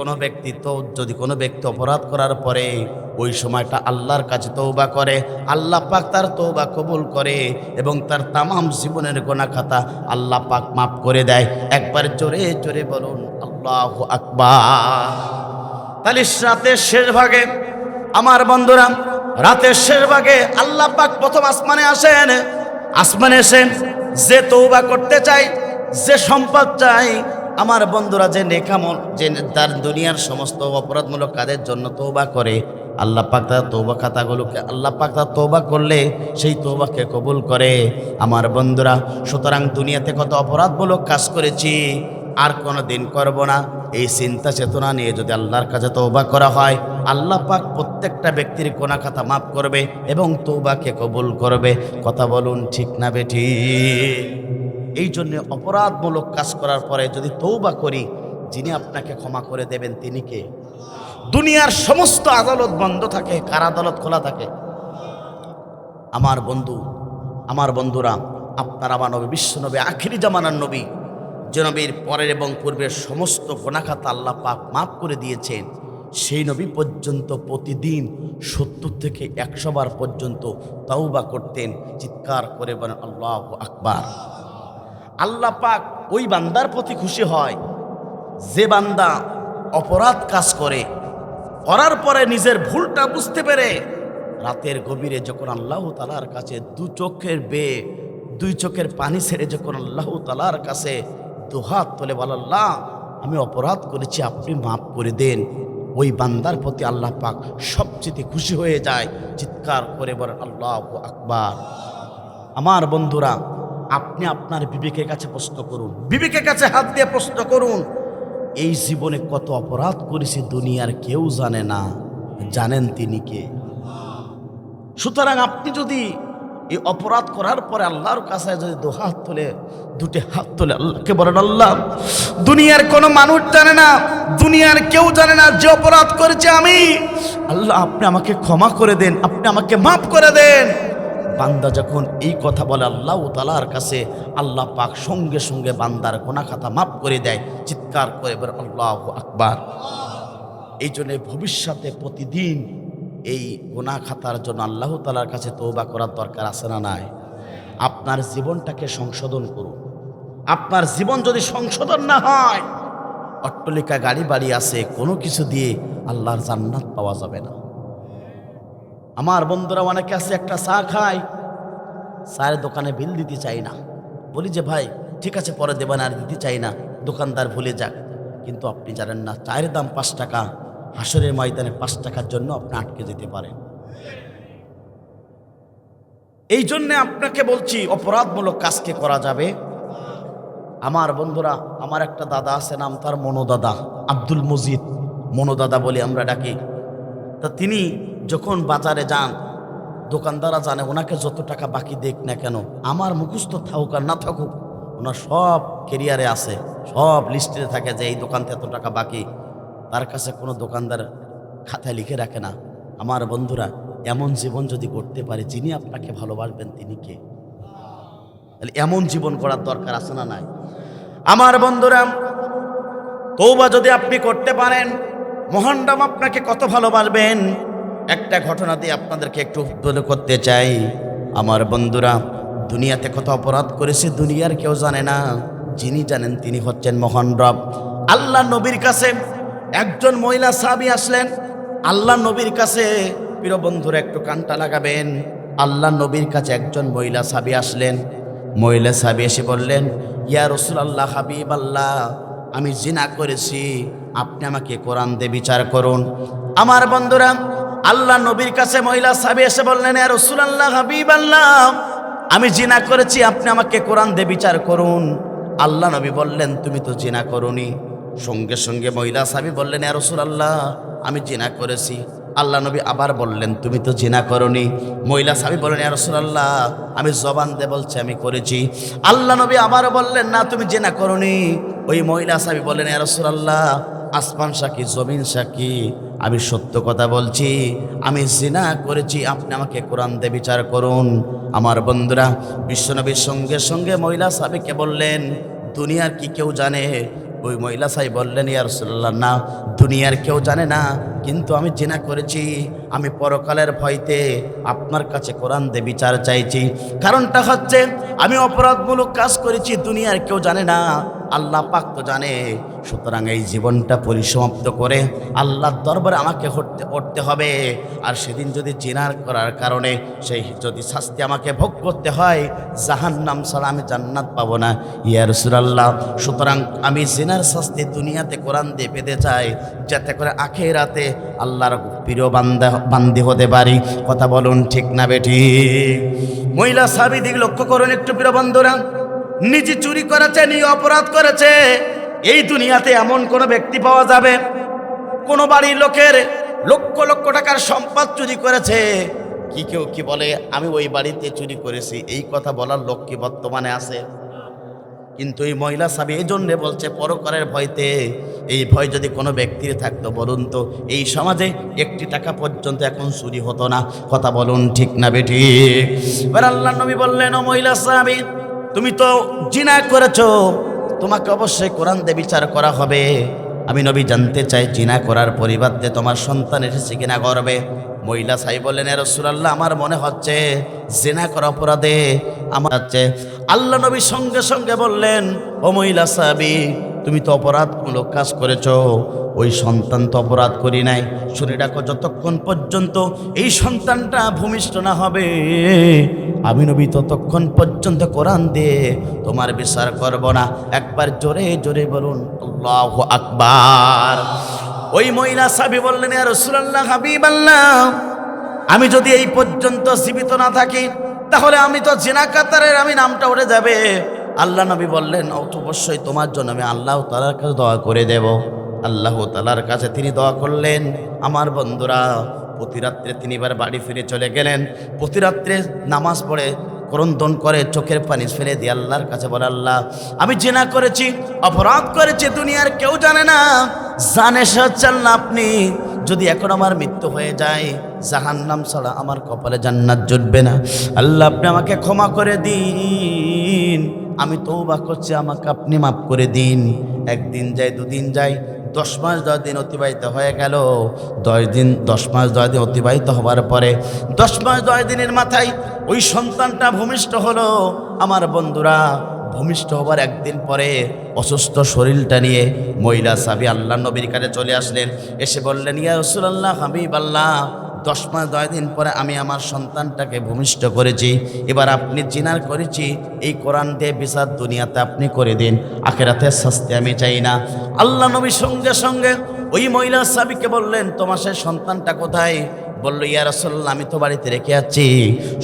কোনো ব্যক্তি অপরাধ করার পরে ওই সময়টা আল্লাহর কাছে তওবা করে, আল্লাহ পাক তার তওবা কবুল করে এবং তার তামাম জীবনের গুনাহ খাতা আল্লাহ পাক মাফ করে দেয়। একবার জোরে জোরে বলুন আল্লাহু আকবার। তাহলে রাতের শেষ ভাগে, আমার বন্ধুরা, রাতের শেষ ভাগে আল্লাহ পাক প্রথম আসমানে আসেন। আসমানে এসে যে তওবা করতে চায়, যে সম্পদ চায়, আমার বন্ধুরা, যে নেকামল, যে তার দুনিয়ার সমস্ত অপরাধমূলক কাজের জন্য তওবা করে, আল্লাহ পাক তার তওবা খাতাগুলোকে, আল্লাহ পাক তার তওবা করলে সেই তওবাকে কবুল করে। আমার বন্ধুরা, সুতরাং দুনিয়াতে কত অপরাধমূলক কাজ করেছি, আর কোনো দিন করব না, এই চিন্তা চেতনা নিয়ে যদি আল্লাহর কাছে তওবা করা হয়, আল্লাহ পাক প্রত্যেকটা ব্যক্তির গুনাহ খাতা মাফ করবে এবং তওবাকে কবুল করবে। কথা বলুন ঠিক না বেঠি? এই জন্য অপরাধমূলক কাজ করার পরে যদি তওবা করি, যিনি আপনাকে ক্ষমা করে দেবেন তিনি কে? দুনিয়ার সমস্ত আদালত বন্ধ থাকে, কার আদালত খোলা থাকে? আমার বন্ধুরা, আপনার আমার নবী, বিশ্ব নবী, আখিরি জামানার নবী, যে নবীর পরের এবং পূর্বের সমস্ত গুনাহ খাতা আল্লাহ পাক মাফ করে দিয়েছেন, সেই নবী পর্যন্ত প্রতিদিন 70 থেকে 100 বার পর্যন্ত তওবা করতেন। চিৎকার করে বলেন আল্লাহু আকবার। আল্লাহ পাক ওই বান্দার প্রতি খুশি হয় যে বান্দা অপরাধ কাজ করার পরে নিজের ভুলটা বুঝতে পেরে রাতের গভীরে যখন আল্লাহ তাআলার কাছে দুই চোখের পানি ছেড়ে যখন আল্লাহ তাআলার কাছে দুহাত তুলে বলে, আল্লাহ আমি অপরাধ করেছি, আপনি মাফ করে দেন, ওই বান্দার প্রতি আল্লাহ পাক সবচেয়ে খুশি হয়ে যায়। চিৎকার করে বলেন আল্লাহু আকবার। আমার বন্ধুরা, আপনি আপনার বিবেকের কাছে প্রশ্ন করুন, বিবেকের কাছে হাত দিয়ে প্রশ্ন করুন, এই জীবনে কত অপরাধ করেছি দুনিয়ার কেউ জানে না, জানেন তিনি কে? সুতরাং আপনি যদি এই অপরাধ করার পরে আল্লাহর কাছে যদি দুটি হাত তুলে আল্লাহকে বলেন, আল্লাহ দুনিয়ার কোনো মানুষ জানে না, দুনিয়ার কেউ জানে না যে অপরাধ করেছে আমি, আল্লাহ আপনি আমাকে ক্ষমা করে দেন, আপনি আমাকে মাফ করে দেন। বান্দা যখন এই কথা বলে আল্লাহ তাআলার কাছে, আল্লাহ পাক সঙ্গে সঙ্গে বান্দার গুনাহ খাতা মাফ করে দেয়। চিৎকার করে বলে আল্লাহু আকবার। এই জন্য ভবিষ্যতে প্রতিদিন এই গুনাহ খাতার জন্য আল্লাহ তাআলার কাছে তওবা করার দরকার আছে না নাই? আপনার জীবনটাকে সংশোধন করুন। আপনার জীবন যদি সংশোধন না হয়, অট্টালিকা গাড়ি বাড়ি আছে, কোনো কিছু দিয়ে আল্লাহর জান্নাত পাওয়া যাবে না। আমার বন্ধুরা অনেকে আছে একটা চা খায়, চায়ের দোকানে বিল দিতে চাই না, বলি যে ভাই ঠিক আছে পরে দেবেন, আর দিতে চাই না, দোকানদার ভুলে যাক। কিন্তু আপনি জানেন না চায়ের দাম 5 টাকা, হাসরের ময়দানে 5 টাকার জন্য আপনি আটকে যেতে পারেন। এই জন্যে আপনাকে বলছি অপরাধমূলক কাজকে করা যাবে। আমার বন্ধুরা, আমার একটা দাদা আছে, নাম তার মনোদাদা, আব্দুল মজিদ মনোদাদা বলে আমরা ডাকি। তা তিনি যখন বাজারে যান, দোকানদাররা জানে ওনাকে যত টাকা বাকি দেখ না কেন, আমার মুখস্থ থাকুক আর না থাকুক, ওনার সব কেরিয়ারে আছে, সব লিস্টে থাকে যে এই দোকানতে এত টাকা বাকি। তার কাছে কোনো দোকানদার খাতায় লিখে রাখে না। আমার বন্ধুরা, এমন জীবন যদি করতে পারে, যিনি আপনাকে ভালোবাসবেন তিনি কে? তাহলে এমন জীবন করার দরকার আছে না নাই? আমার বন্ধুরা, তওবা যদি আপনি করতে পারেন, মহানরাম আপনাকে কত ভালোবাসবেন। একটা ঘটনা দিয়ে আপনাদেরকে একটু উদ্বোধন করতে চাই। আমার বন্ধুরা, দুনিয়াতে কত অপরাধ করেছে দুনিয়ার কেউ জানে না, যিনি জানেন তিনি হচ্ছেন মহান রব। আল্লাহ নবীর কাছে একজন মহিলা সাহাবী আসলেন। আল্লাহ নবীর কাছে, প্রিয় বন্ধুরা একটু কানটা লাগাবেন, আল্লাহ নবীর কাছে একজন মহিলা সাহাবী আসলেন। মহিলা সাহাবী এসে বললেন, ইয়া রাসূলুল্লাহ, হাবিবাল্লাহ, আমি জিনা করেছি, আপনি আমাকে কোরআন দিয়ে বিচার করুন। আমার বন্ধুরা, আল্লাহ নবীর কাছে মহিলা সাহাবী এসে বললেন, ইয়া রাসূলুল্লাহ, হাবিবাল্লাহ, আমি জিনা করেছি, আপনি আমাকে কোরআন দিয়ে বিচার করুন। আল্লাহ নবী বললেন, তুমি তো জিনা করোনি। সঙ্গে সঙ্গে মহিলা সাহাবী বললেন, ইয়া রাসূলুল্লাহ, আমি জিনা করেছি। আল্লাহ নবী আবার বললেন, তুমি তো জিনা করোনি। মহিলা সাহাবী বললেন, ইয়া রাসূলুল্লাহ, আমি জবান দিয়ে বলছি আমি করেছি। আল্লাহ নবী আবারও বললেন, না তুমি জিনা করোনি। ওই মহিলা সাহাবী বললেন, ইয়া রাসূলুল্লাহ, আসমান সাক্ষী জমিন সাক্ষী, আমি সত্য কথা বলছি, আমি জিনা করেছি, আপনি আমাকে কোরআন দিয়ে বিচার করুন। আমার বন্ধুরা, বিশ্বনবীর সঙ্গে সঙ্গে মহিলা সাহাবীকে বললেন, দুনিয়ার কি কেউ জানে? ওই মহিলা সাহেব বললেন, ইয়া রাসূলুল্লাহ, না দুনিয়ার কেউ জানে না, কিন্তু আমি জিনা করেছি, আমি পরকালের ভয়তে আপনার কাছে কোরআন দিয়ে বিচার চাইছি। কারণটা হচ্ছে আমি অপরাধমূলক কাজ করেছি, দুনিয়ার কেউ জানে না, আল্লাহ পাক তো জানে। সুতরাং এই জীবনটা পরিসমাপ্ত করে আল্লাহর দরবারে আমাকে উঠতে হবে। আর সেদিন যদি জিনার করার কারণে সেই যদি শাস্তি আমাকে ভোগ করতে হয়, জাহান্নাম ছাড়া আমি জান্নাত পাবো না, ইয়া রাসূলুল্লাহ। সুতরাং আমি জিনার শাস্তি দুনিয়াতে কোরআন দিয়ে পেতে চাই, যাতে করে আখিরাতে আল্লাহর প্রিয় বান্দি হতে পারি। কথা বলুন ঠিক না বেটি? মহিলা সাহাবী দিকে লক্ষ্য করুন একটু, প্রিয় বন্ধুরা, নিজে চুরি করেছে, নিজে অপরাধ করেছে। এই দুনিয়াতে এমন কোন ব্যক্তি পাওয়া যাবে, কোন বাড়ির লোকের লক্ষ লক্ষ টাকার সম্পদ চুরি করেছে, কি কেউ কি বলে আমি ওই বাড়িতে চুরি করেছি? এই কথা বলার লোক কি বর্তমানে আছে? কিন্তু এই মহিলা সাহাবী এই জন্যে বলছে পরকালের ভয়তে। এই ভয় যদি কোনো ব্যক্তির থাকতো, বলুন তো এই সমাজে 1 টাকা পর্যন্ত এখন চুরি হতো না। কথা বলুন ঠিক না বেটি? এবার আল্লাহ নবী বললেন, ও মহিলা সাহাবী, তুমি তো জিনা করেছো, তোমাকে অবশ্যই কোরআন দিয়ে বিচার করা হবে। আমি নবী জানতে চাই, জিনা করার পরিবর্তে তোমার সন্তান এসেছে কিনা গর্বে? মহিলা সাহেব বললেন, ইয়া রাসূলুল্লাহ, আমার মনে হচ্ছে জিনা করা অপরাধে আমার হচ্ছে। আল্লাহ নবী সঙ্গে সঙ্গে বললেন, ও মহিলা সাহাবী, তুমি তো অপরাধমূলক কাজ করেছো, ওই সন্তান তো অপরাধ করি নাই। শুনে রাখো, যতক্ষণ পর্যন্ত এই সন্তানটা ভূমিষ্ঠ না হবে, আমি নবী ততক্ষণ পর্যন্ত কোরআন দিয়ে তোমার বিচার করব না। একবার জোরে জোরে বলুন আল্লাহু আকবার। ওই মহিলা সাহাবী বললেন, ইয়া রাসূলুল্লাহ, হাবিবাল্লাহ, আমি যদি এই পর্যন্ত জীবিত না থাকি, তাহলে আমি তো জিনা কাতারের আমি নামটা উঠে যাবে। আল্লাহ নবী বললেন, অবশ্যই তোমার জন্য আমি আল্লাহ তাআলার কাছে দোয়া করে দেব। আল্লাহ তাআলার কাছে তিনি দোয়া করলেন। আমার বন্ধুরা, প্রতি রাত্রে তিনি এবার বাড়ি ফিরে চলে গেলেন। প্রতি রাত্রে নামাজ পড়ে ক্রন্দন করে চোখের পানি ফেলে দিয়ে আল্লাহর কাছে বলে, আল্লাহ আমি জিনা করেছি, অপরাধ করেছি, দুনিয়ার কেউ জানে না, জানে সে হচ্ছে আল্লাহ আপনি। যদি এখন আমার মৃত্যু হয়ে যায়, জাহান্নাম ছাড়া আমার কপালে জান্নাত জুটবে না। আল্লাহ আপনি আমাকে ক্ষমা করে দিন, আমি তওবা করছি, আমাকে আপনি মাফ করে দিন। একদিন যায়, দুদিন যায়, 10 মাস 10 দিন অতিবাহিত হয়ে গেল। 10 মাস 10 দিন অতিবাহিত হওয়ার পরে 10 মাস 10 দিনের মাথায় ওই সন্তানটা ভূমিষ্ঠ হলো। আমার বন্ধুরা, ভূমিষ্ঠ হবার একদিন পরে অসুস্থ শরীরটা নিয়ে মহিলা সাহাবী আল্লাহ নবীর কাছে চলে আসলেন। এসে বললেন, ইয়া রাসূলুল্লাহ, হাবিবাল্লাহ, 10 মাস 10 দিন পরে আমি আমার সন্তানটাকে ভূমিষ্ঠ করেছি। এবার আপনি জিনার করেছি, এই কোরআন দিয়ে বিচার দুনিয়াতে আপনি করে দিন, আখিরাতের শাস্তি আমি চাই না। আল্লাহ নবী সঙ্গে সঙ্গে ওই মহিলা সাহাবীকে বললেন, তোমার সেই সন্তানটা কোথায়? বলল, ইয়া রাসূলুল্লাহ, আমি তো বাড়িতে রেখে আছি।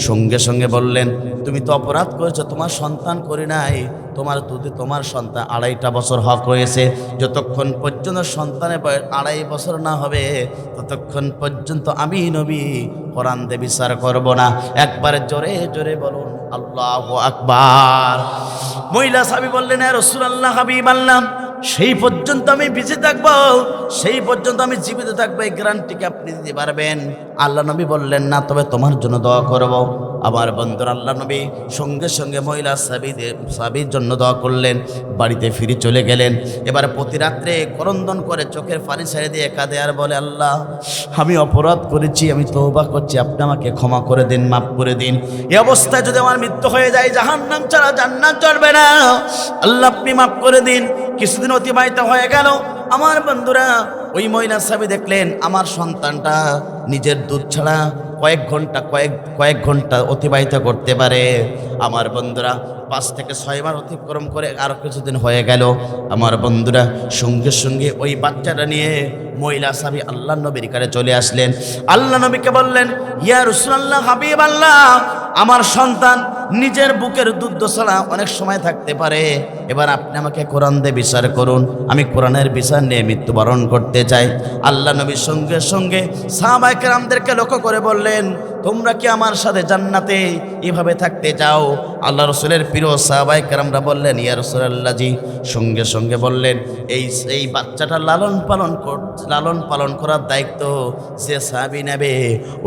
সঙ্গে সঙ্গে বললেন, তুমি তো অপরাধ করেছো, তোমার সন্তান করি নাই, তোমার দুধে তোমার সন্তান 2.5 বছর হক রয়েছে। যতক্ষণ পর্যন্ত সন্তানের বয়স 2.5 বছর না হবে, ততক্ষণ পর্যন্ত আমি নবী কোরআন দিয়ে বিচার করব না। একবার জোরে জোরে বলুন আল্লাহু আকবার। মহিলা সাহাবী বললেন, ইয়া রাসূলুল্লাহ, হাবিবাল্লাহ, সেই পর্যন্ত আমি বেঁচে থাকবো, সেই পর্যন্ত আমি জীবিত থাকবো, এই গ্যারান্টিকে আপনি দিতে পারবেন? আল্লাহ নবী বললেন, না, তবে তোমার জন্য দোয়া করব। আমার বন্ধুর আল্লাহ নবী সঙ্গে সঙ্গে মহিলা সাহাবীর জন্য দোয়া করলেন, বাড়িতে ফিরে চলে গেলেন। এবার প্রতি রাত্রে ক্রন্দন করে চোখের পানি ছেড়ে দিয়ে কাঁদে আর বলে, আল্লাহ আমি অপরাধ করেছি, আমি তওবা করছি, আপনি আমাকে ক্ষমা করে দিন, মাফ করে দিন। এই অবস্থায় যদি আমার মৃত্যু হয়ে যায়, জাহান্নাম ছাড়া জান্নাত চলবে না, আল্লাহ আপনি মাফ করে দিন। কিছুদিন অতিবাহিত হয়ে গেল। আমার বন্ধুরা, ওই মহিলা সাহাবী দেখলেন আমার সন্তানটা নিজের দুধ ছাড়া কয়েক ঘন্টা অতিবাহিত করতে পারে। আমার বন্ধুরা, 5 থেকে 6 বার অতিক্রম করে আরো কিছুদিন হয়ে গেল। আমার বন্ধুরা, সঙ্গে সঙ্গে ওই বাচ্চাটা নিয়ে মহিলা সাহাবী আল্লাহ নবীর কাছে চলে আসলেন। আল্লাহ নবীকে বললেন, ইয়া রাসূলুল্লাহ, হাবিবাল্লাহ, আমার সন্তান নিজের বুকের দুধ ছাড়া অনেক সময় থাকতে পারে, এবার আপনি আমাকে কোরআন দিয়ে বিচার করুন, আমি কোরআনের বিচার নিয়ে মৃত্যুবরণ করতে চাই। আল্লাহ নবীর সঙ্গে সঙ্গে সাহাবায়ে কেরামদেরকে লক্ষ্য করে বললেন, তোমরা কি আমার সাথে জান্নাতে এভাবে থাকতে চাও? আল্লাহ রসুলের প্রিয় সাহাবায়ে কেরামরা বললেন, ইয়া রাসূলুল্লাহ জি। সঙ্গে সঙ্গে বললেন, এই বাচ্চাটা লালন পালন করার দায়িত্ব যে সাহাবী নেবে,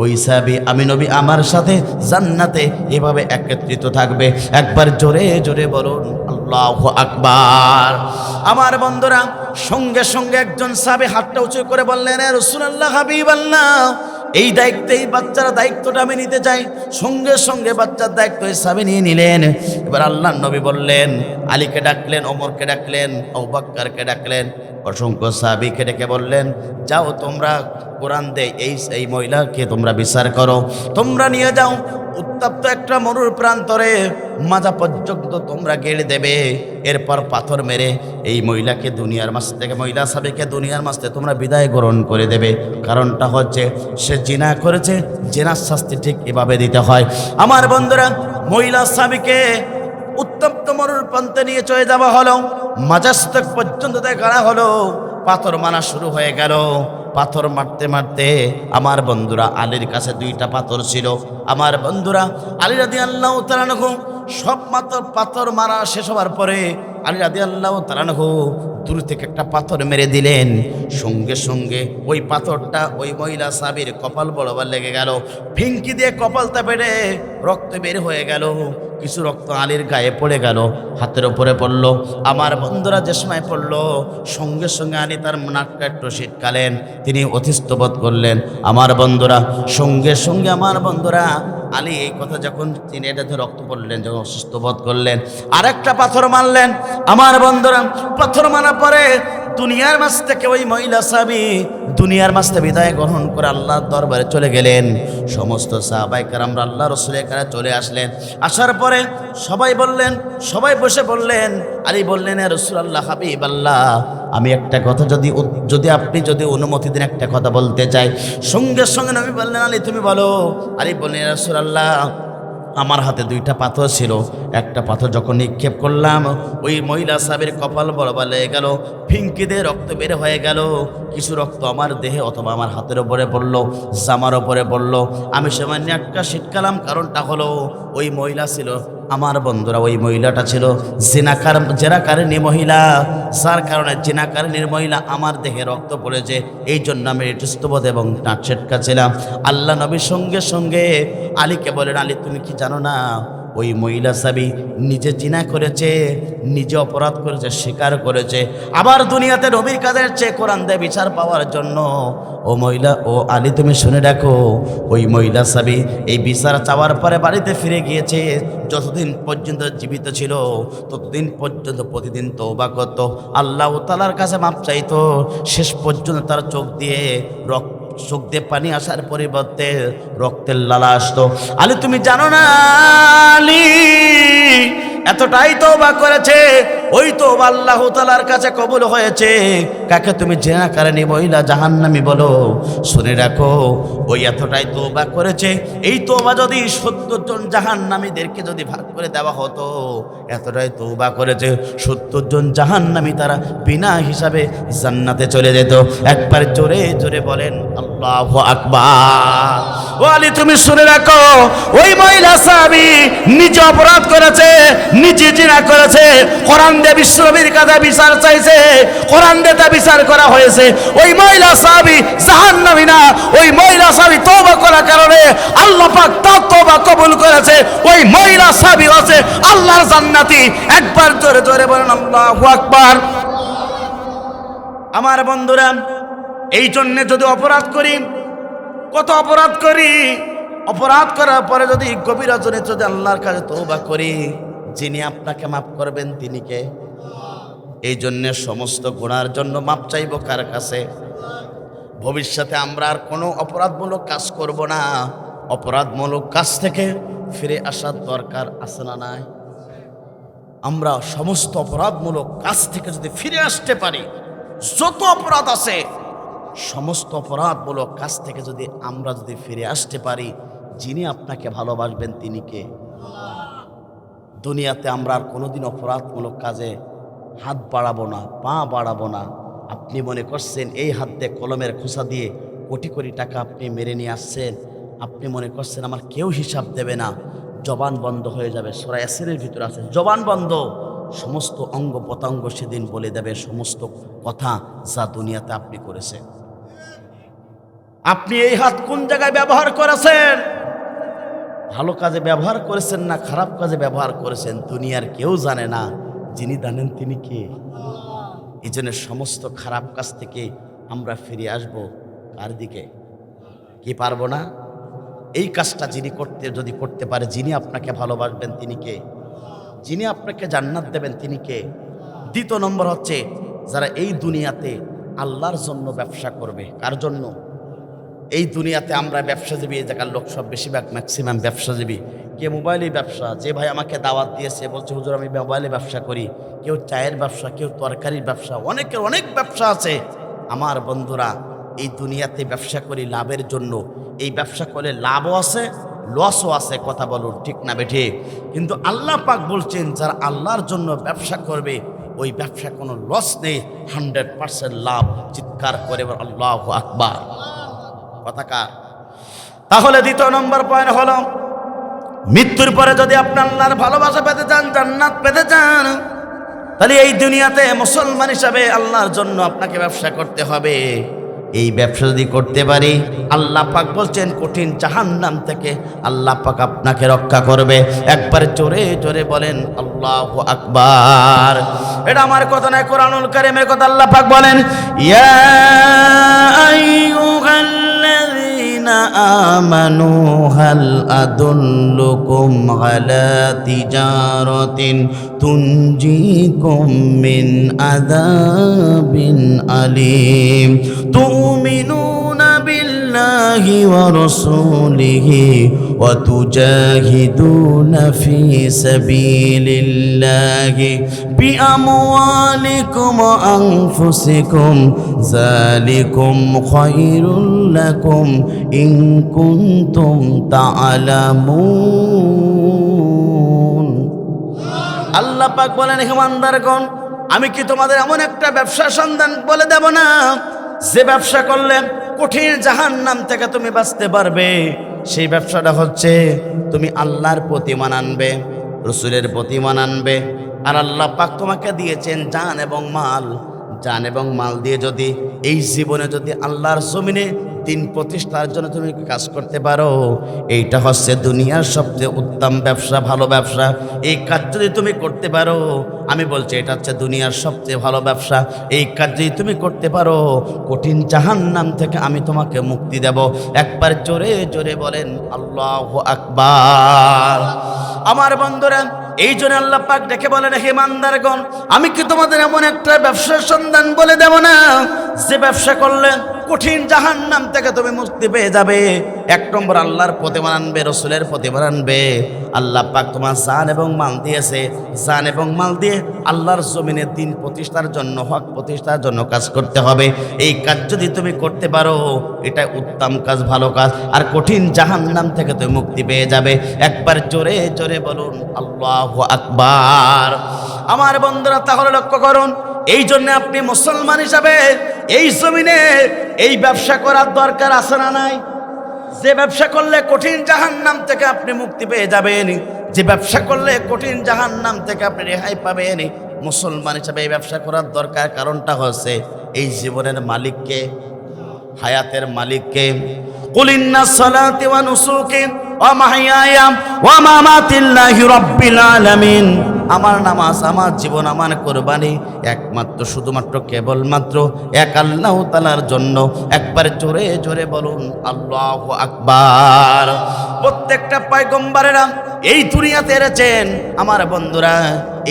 ওই সাহাবী আমি নবী আমার সাথে জান্নাতে এভাবে একত্রিত থাকবে। একবার জোরে জোরে বলুন আল্লাহু আকবার। আমার বন্ধুরা, সঙ্গে সঙ্গে একজন সাহাবী হাতটা উঁচু করে বললেন, ইয়া রাসূলুল্লাহ, হাবিবাল্লাহ, এই দায়িত্ব, এই বাচ্চার দায়িত্বটা আমি নিতে চাই। সঙ্গে সঙ্গে বাচ্চার দায়িত্ব সাহাবী নিয়ে নিলেন। এবার আল্লাহর নবী বললেন, আলীকে ডাকলেন, ওমরকে ডাকলেন, আবু বকরকে ডাকলেন, অসংখ্য সাহাবীকে ডেকে বললেন, যাও তোমরা কোরআন দিয়ে এই মহিলাকে তোমরা বিচার করো, তোমরা নিয়ে যাও উত্তপ্ত একটা মরুর প্রান্তরে, মাজা পর্যন্ত তোমরা গেড়ে দেবে। এরপর পাথর মেরে এই মহিলাকে দুনিয়ার মাঝ থেকে, মহিলা সাহাবীকে দুনিয়ার মাঝ থেকে তোমরা বিদায় গ্রহণ করে দেবে। কারণটা হচ্ছে সে জিনা করেছে, জিনার শাস্তি ঠিক এভাবে দিতে হয়। আমার বন্ধুরা, মহিলা সাহাবীকে উত্তপ্ত মরুর প্রান্তে নিয়ে চলে যাওয়া হলো, মাজাস্তক পর্যন্ত গাড়া হলো, পাথর মারা শুরু হয়ে গেল। পাথর মারতে মারতে আমার বন্ধুরা, আলীর কাছে 2টা পাথর ছিল। আমার বন্ধুরা, আলী রাদিয়াল্লাহু তাআলা আনহু সব পাথর মারা শেষ হওয়ার পরে আলী রাদিয়াল্লাহু তাআলা আনহু দূর থেকে একটা পাথর মেরে দিলেন। সঙ্গে সঙ্গে ওই পাথরটা ওই মহিলা সাহাবীর কপাল বরাবর লেগে গেল। ফিঙ্কি দিয়ে কপালটা বেড়ে রক্ত বের হয়ে গেল। কিছু রক্ত আলীর গায়ে পড়ে গেল, হাতের ওপরে পড়লো। আমার বন্ধুরা, যে সময় পড়লো, সঙ্গে সঙ্গে আলী তার নাকটা একটু শীতকালেন, তিনি অতিষ্ঠ বোধ করলেন। আমার বন্ধুরা, সঙ্গে সঙ্গে আমার বন্ধুরা, আলী এই কথা যখন তিনি এটাতে রক্ত পড়লেন, যখন অসুস্থ বোধ করলেন, আরেকটা পাথর মারলেন। আমার বন্ধুরা, পাথর মারার পরে দুনিয়ার মাঝ থেকে ওই মহিলা সাহাবী দুনিয়ার মাঝ থেকে বিদায় গ্রহণ করে আল্লাহর দরবারে চলে গেলেন। সমস্ত সাহাবায়ে কেরামরা আল্লাহ রাসূলের কাছে চলে আসলেন। আসার পরে সবাই বসে বললেন, আলী বললেন, ইয়া রাসূলুল্লাহ, হাবিবাল্লাহ, আমি একটা কথা আপনি যদি অনুমতি দেন, একটা কথা বলতে চাই। সঙ্গে সঙ্গে নবী বললেন, আলী তুমি বলো। আলী বললেন, ইয়া রাসূলুল্লাহ, আমার হাতে 2টা পাথর ছিল, একটা পাথর যখন নিক্ষেপ করলাম, ওই মহিলা সাহাবীর কপাল বরাবর লেগে গেল, ফিঙ্কিতে রক্ত বের হয়ে গেল। কিছু রক্ত আমার দেহে অথবা আমার হাতের ওপরে পড়লো, জামার ওপরে পড়লো। আমি সামান্য একটা শীতকালাম, কারণটা হলো ওই মহিলা ছিল, আমার বন্ধুরা, ওই মহিলাটা ছিল জেনাকারিনী মহিলা, যার কারণে জেনাকারিনীর মহিলা আমার দেহে রক্ত পড়েছে। এই জন্য আমি ঋতুস্তবোধ এবং নাক ছিলাম। আল্লাহ নবীর সঙ্গে সঙ্গে আলীকে বলেন, আলী তুমি কি জানো না ওই মহিলা সাবি নিজে জিনা করেছে, নিজে অপরাধ করেছে, স্বীকার করেছে। আবার দুনিয়াতে নবীর কাদের চেয়ে কোরআন দিয়ে বিচার পাওয়ার জন্য ও মহিলা, ও আলী তুমি শুনে রাখো, ওই মহিলা সাবি এই বিচার চাওয়ার পরে বাড়িতে ফিরে গিয়েছে। যতদিন পর্যন্ত জীবিত ছিল ততদিন পর্যন্ত প্রতিদিন তওবা করত, আল্লাহ তাআলার কাছে মাপ চাইতো। শেষ পর্যন্ত তার চোখ দিয়ে পানি আসার পরিবর্তে রক্তের লালা আসতো। আলী তুমি জানো না, আলী এতটাই তওবা করেছে, ওই তওবা আল্লাহ তাআলার কাছে কবুল হয়েছে। কাকে তুমি জেনাকারিনী মহিলা জাহান্নামী বলো? শুনে রাখো, ওই এতটাই তওবা করেছে, এই তওবা যদি 70 জন জাহান্নামীদেরকে যদি ভাগ করে দেওয়া হতো, এতটাই তওবা করেছে 70 জন জাহান্নামী তারা বিনা হিসাবে জান্নাতে চলে যেত। একবার জোরে জোরে বলেন আল্লাহু আকবার। ও আলী তুমি শুনে রাখো, ওই মহিলা সাহাবী নিজে অপরাধ করেছে, নিজে জিনা করেছে, কোরআন দিয়ে বিশ্বনবীর কাছে বিচার চাইছে, কোরআন দিয়ে তা বিচার করা হয়েছে। ওই মহিলা সাহাবী জাহান্নামী না, ওই মহিলা সাহাবী তওবা করার কারণে আল্লাহ পাক তার তওবা কবুল করেছে। ওই মহিলা সাহাবী আছে আল্লাহর জান্নাতি। একবার জোরে জোরে বলেন আল্লাহু আকবার। আমার বন্ধুরা, এই জন্য যদি অপরাধ করি, কত অপরাধ করি, অপরাধ করার পরে যদি গভীর রজনী যদি আল্লাহর কাছে তওবা করি, যিনি আপনাকে মাফ করবেন তিনি কে? এই জন্য সমস্ত গুনার জন্য মাপ চাইব কার কাছে? ভবিষ্যতে আমরা আর কোনো অপরাধমূলক কাজ করব না। অপরাধমূলক কাজ থেকে ফিরে আসার দরকার আছে না নাই? আমরা সমস্ত অপরাধমূলক কাজ থেকে যদি ফিরে আসতে পারি, যত অপরাধ আছে সমস্ত অপরাধমূলক কাজ থেকে যদি আমরা যদি ফিরে আসতে পারি, যিনি আপনাকে ভালোবাসবেন তিনি কে? দুনিয়াতে আমরা আর কোনোদিন অপরাধমূলক কাজে হাত বাড়াবো না, পা বাড়াবো না। আপনি মনে করছেন এই হাত দিয়ে কলমের খোসা দিয়ে কোটি কোটি টাকা আপনি মেরে নিয়ে আসছেন, আপনি মনে করছেন আমার কেউ হিসাব দেবে না, জবান বন্ধ হয়ে যাবে। সূরা ইয়াসিনের ভিতরে আছে জবান বন্ধ, সমস্ত অঙ্গ প্রত্যঙ্গ সেদিন বলে দেবে সমস্ত কথা যা দুনিয়াতে আপনি করেছেন। আপনি এই হাত কোন জায়গায় ব্যবহার করেছেন? ভালো কাজে ব্যবহার করেছেন না খারাপ কাজে ব্যবহার করেছেন, দুনিয়ার কেউ জানে না, যিনি জানেন তিনি কে? এই জন্য সমস্ত খারাপ কাজ থেকে আমরা ফিরে আসব কার দিকে? কি পারবো না? এই কাজটা যিনি যদি করতে পারে, যিনি আপনাকে ভালোবাসবেন তিনি কে? যিনি আপনাকে জান্নাত দেবেন তিনি কে? দ্বিতীয় নম্বর হচ্ছে যারা এই দুনিয়াতে আল্লাহর জন্য ব্যবসা করবে। কার জন্য? এই দুনিয়াতে আমরা ব্যবসাজীবী, এই জায়গার লোক সব বেশিরভাগ ম্যাক্সিমাম ব্যবসাজীবী। কে মোবাইলে ব্যবসা, যে ভাই আমাকে দাওয়াত দিয়েছে বলছে হুজুর আমি মোবাইলে ব্যবসা করি, কেউ চায়ের ব্যবসা, কেউ তরকারির ব্যবসা, অনেকের অনেক ব্যবসা আছে। আমার বন্ধুরা, এই দুনিয়াতে ব্যবসা করি লাভের জন্য, এই ব্যবসা করলে লাভও আছে লসও আছে, কথা বলুন ঠিক না বেঠে? কিন্তু আল্লাহ পাক বলছেন যারা আল্লাহর জন্য ব্যবসা করবে ওই ব্যবসা কোনো লস নেই, 100% লাভ। চিৎকার করে আল্লাহু আকবার। কথাকার। তাহলে দ্বিতীয় নম্বর পয়েন্ট হলো, মৃত্যুর পরে যদি আপনি আল্লাহর ভালোবাসা পেতে চান, জান্নাত পেতে চান, তাহলে এই দুনিয়াতে মুসলমান হিসাবে আল্লাহর জন্য আপনাকে ব্যবসা করতে হবে। এই ব্যবসা যদি করতে পারি, আল্লাহ পাক বলছেন কঠিন জাহান্নাম থেকে আল্লাহ পাক আপনাকে রক্ষা করবে। একবার জোরে জোরে বলেন আল্লাহু আকবার। এটা আমার কথা নয়, কোরআনুল কারীমের কথা। আল্লাহ পাক বলেন, ইয়া আইয়ুহাল্লাযীনা আমানু হাল আদুল্লুকুম আলা তিজারাতিন তুনজিকুম মিন আযাবিন আলীম তুমিনুনা বিল্লাহি ওয়া রাসূলিহি ওয়া তুজাহিদুনা ফি সাবিলিল্লাহি বিআমওয়ালিকুম ওয়া আনফুসিকুম যালিকুম খায়রুল লাকুম ইন কুনতুম তা'লামুন। আল্লাহ পাক বলেন, হে বান্দারগণ, আমি কি তোমাদের এমন একটা ব্যবসা সন্ধান বলে দেব না, যে ব্যবসা করলে কঠিন জাহান্নাম থেকে তুমি বাঁচতে পারবে? সেই ব্যবসাটা হচ্ছে তুমি আল্লাহর প্রতিমান আনবে, রসুলের প্রতিমান আনবে। আর আল্লাহ পাক তোমাকে দিয়েছেন জান এবং মাল। জান এবং মাল দিয়ে যদি এই জীবনে যদি আল্লাহর জমিনে দিন প্রতিষ্ঠার জন্য তুমি কাজ করতে পারো, এইটা হচ্ছে দুনিয়ার সবচেয়ে উত্তম ব্যবসা, ভালো ব্যবসা। এই কাজ যদি তুমি করতে পারো, আমি বলছি এটা হচ্ছে দুনিয়ার সবচেয়ে ভালো ব্যবসা। এই কাজ যদি তুমি করতে পারো, কঠিন জাহান্নাম থেকে আমি তোমাকে মুক্তি দেব। একবার জোরে জোরে বলেন আল্লাহু আকবার। আমার বন্ধুরা, এই জন্য আল্লাহ পাক ডেকে বলেন, হে ইমানদারগণ, আমি কি তোমাদের এমন একটা ব্যবসার সন্ধান বলে দেব না, যে ব্যবসা করলে কঠিন জাহান্নাম থেকে তুমি মুক্তি পেয়ে যাবে? এক নম্বর আল্লাহর প্রতিমান আনবে, রসুলের প্রতিমান আনবে। আল্লাহ পাক তোমার জান এবং মাল দিয়েছে, জান এবং মাল দিয়ে আল্লাহর জমিনে দিন প্রতিষ্ঠার জন্য, হক প্রতিষ্ঠার জন্য কাজ করতে হবে। এই কাজ যদি তুমি করতে পারো, এটা উত্তম কাজ, ভালো কাজ, আর কঠিন জাহান্নাম থেকে তুমি মুক্তি পেয়ে যাবে। একবার জোরে জোরে বলুন আল্লাহু আকবার। আমার বন্ধুরা, তাহলে লক্ষ্য করুন, এই জন্য আপনি মুসলমান হিসাবে এই জমিনে এই ব্যবসা করার দরকার আছে না নাই? যে ব্যবসা করলে কঠিন জাহান্নাম থেকে আপনি মুক্তি পেয়ে যাবেন, যে ব্যবসা করলে কঠিন জাহান্নাম থেকে আপনি রেহাই পাবেন, মুসলমান হিসাবে এই ব্যবসা করার দরকার। কারণটা হচ্ছে এই জীবনের মালিককে, হায়াতের মালিককে। কুল ইন্না সালাতি ওয়া নুসুকি ওয়া মাহইয়ায়া ওয়া মামাতি লিল্লাহি রাব্বিল আলামিন। আমার নামাজ, আমার জীবন, আমার কোরবানি একমাত্র শুধুমাত্র কেবলমাত্র এক আল্লাহ তাআলার জন্য। একবার জোরে জোরে বলুন আল্লাহু আকবার। প্রত্যেকটা পয়গম্বরেরা এই দুনিয়াতে এসেছেন। আমার বন্ধুরা,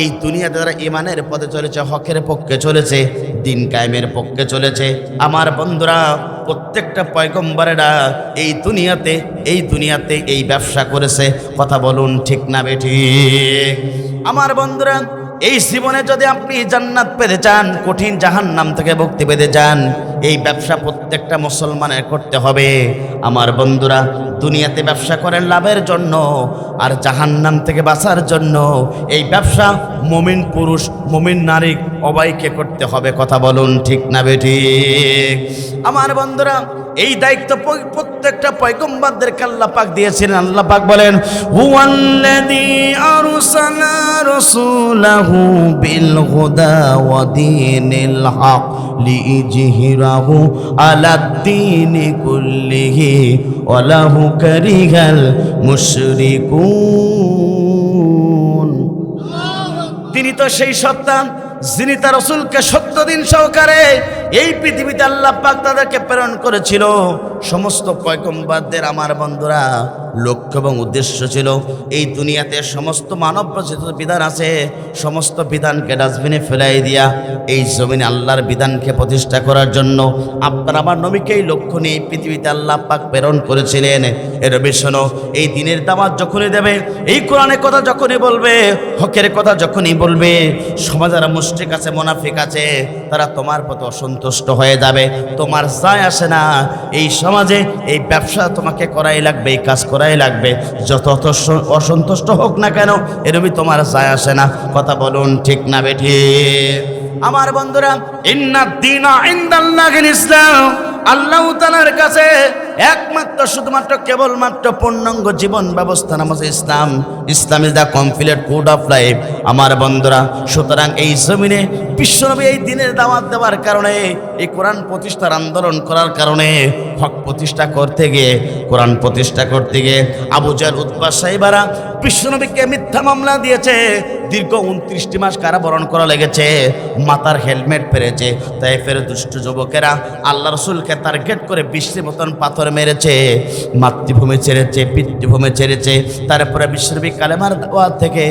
এই দুনিয়াতে যারা ইমানের পথে চলেছে, হকের পক্ষে চলেছে, দিন কায়েমের পক্ষে চলেছে, আমার বন্ধুরা, প্রত্যেকটা পয়গম্বরেরা এই দুনিয়াতে এই ব্যবসা করেছে। কথা বলুন ঠিক না বেঠিক? আমার বন্ধুরা, এই জীবনে যদি আপনি জান্নাত পেতে চান, কঠিন জাহান্নাম থেকে মুক্তি পেতে চান, এই ব্যবসা প্রত্যেকটা মুসলমানের করতে হবে। আমার বন্ধুরা, দুনিয়াতে ব্যবসা করেন লাভের জন্য, আর জাহান্নাম থেকে বাঁচার জন্য। এই ব্যবসা মুমিন পুরুষ, মুমিন নারী উভয়কে করতে হবে। কথা বলুন ঠিক না বেঠিক? আমার বন্ধুরা, এই দায়িত্ব প্রত্যেকটা পয়গম্বরদেরকে আল্লাহ পাক দিয়েছিলেন। আল্লাহ পাক বলেন, হুয়াল্লাযী আরসালা রাসূলাহু বিল হুদা ওয়া দীনিল হক লিইজহিরাহু আলাদ-দীনি কুল্লিহি ওয়া লাহু কারিহাল মুশরিকুন। তিনি তো সেই সত্তা যিনি তার রাসূলকে সত্য দিন সহকারে এই পৃথিবীতে আল্লাহ পাক তাদেরকে প্রেরণ করেছিল। সমস্ত পয়গম্বরদের আমার বন্ধুরা লক্ষ্য এবং উদ্দেশ্য ছিল এই দুনিয়াতে সমস্ত মানব রচিত বিধান আছে, সমস্ত বিধানকে ডাস্টবিনে ফেলাই দিয়া এই জমিনে আল্লাহর বিধানকে প্রতিষ্ঠা করার জন্য আপনার আমার নবীকে এই লক্ষ্য নিয়ে পৃথিবীতে আল্লাহ পাক প্রেরণ করেছিলেন। এর শোনো, এই দিনের দাওয়াত যখনই দেবে, এই কোরআনের কথা যখনই বলবে, হকের কথা যখনই বলবে, সমাজ যারা মুশরিক আছে, মুনাফিক আছে, তারা তোমার প্রতি অসন্তুষ্ট হয়ে যাবে। তোমার যায় আসে না, এই সমাজে এই ব্যবসা তোমাকে করাই লাগবে, এই কাজ করাই লাগবে। যত অসন্তুষ্ট হোক না কেন, এরকমই তোমার যায় আসে না। কথা বলুন ঠিক না বেঠিক? আমার বন্ধুরা, ইন্নাদ দীনা ইনদাল্লাহিল ইসলাম, আল্লাহ তাআলার কাছে একমাত্র শুধুমাত্র কেবলমাত্র পূর্ণাঙ্গ জীবন ব্যবস্থা নাম হচ্ছে ইসলাম। Islam is the complete code of life. আমার বন্ধুরা, সুতরাং এই জমিনে বিশ্বনবী এই দিনের দাওয়াত দেওয়ার কারণে, এই কোরআন প্রতিষ্ঠার আন্দোলন করার কারণে, হক প্রতিষ্ঠা করতে গিয়ে, কোরআন প্রতিষ্ঠা করতে গিয়ে আবু জাহল, উতবা সাইবারা বিশ্বনবীকে মিথ্যা মামলা দিয়েছে। দীর্ঘ 29টি মাস কারাবরণ করা লেগেছে। মাথার হেলমেট পেরেছে। তাইফের দুষ্ট যুবকেরা আল্লাহ রসুলকে টার্গেট করে 20টির মতন পাথর মেরেছে। মাতৃভূমি ছেড়েছে, পিতৃভূমি ছেড়েছে। তারপরে বিশ্বনবী কালেমার দাওয়াত থেকে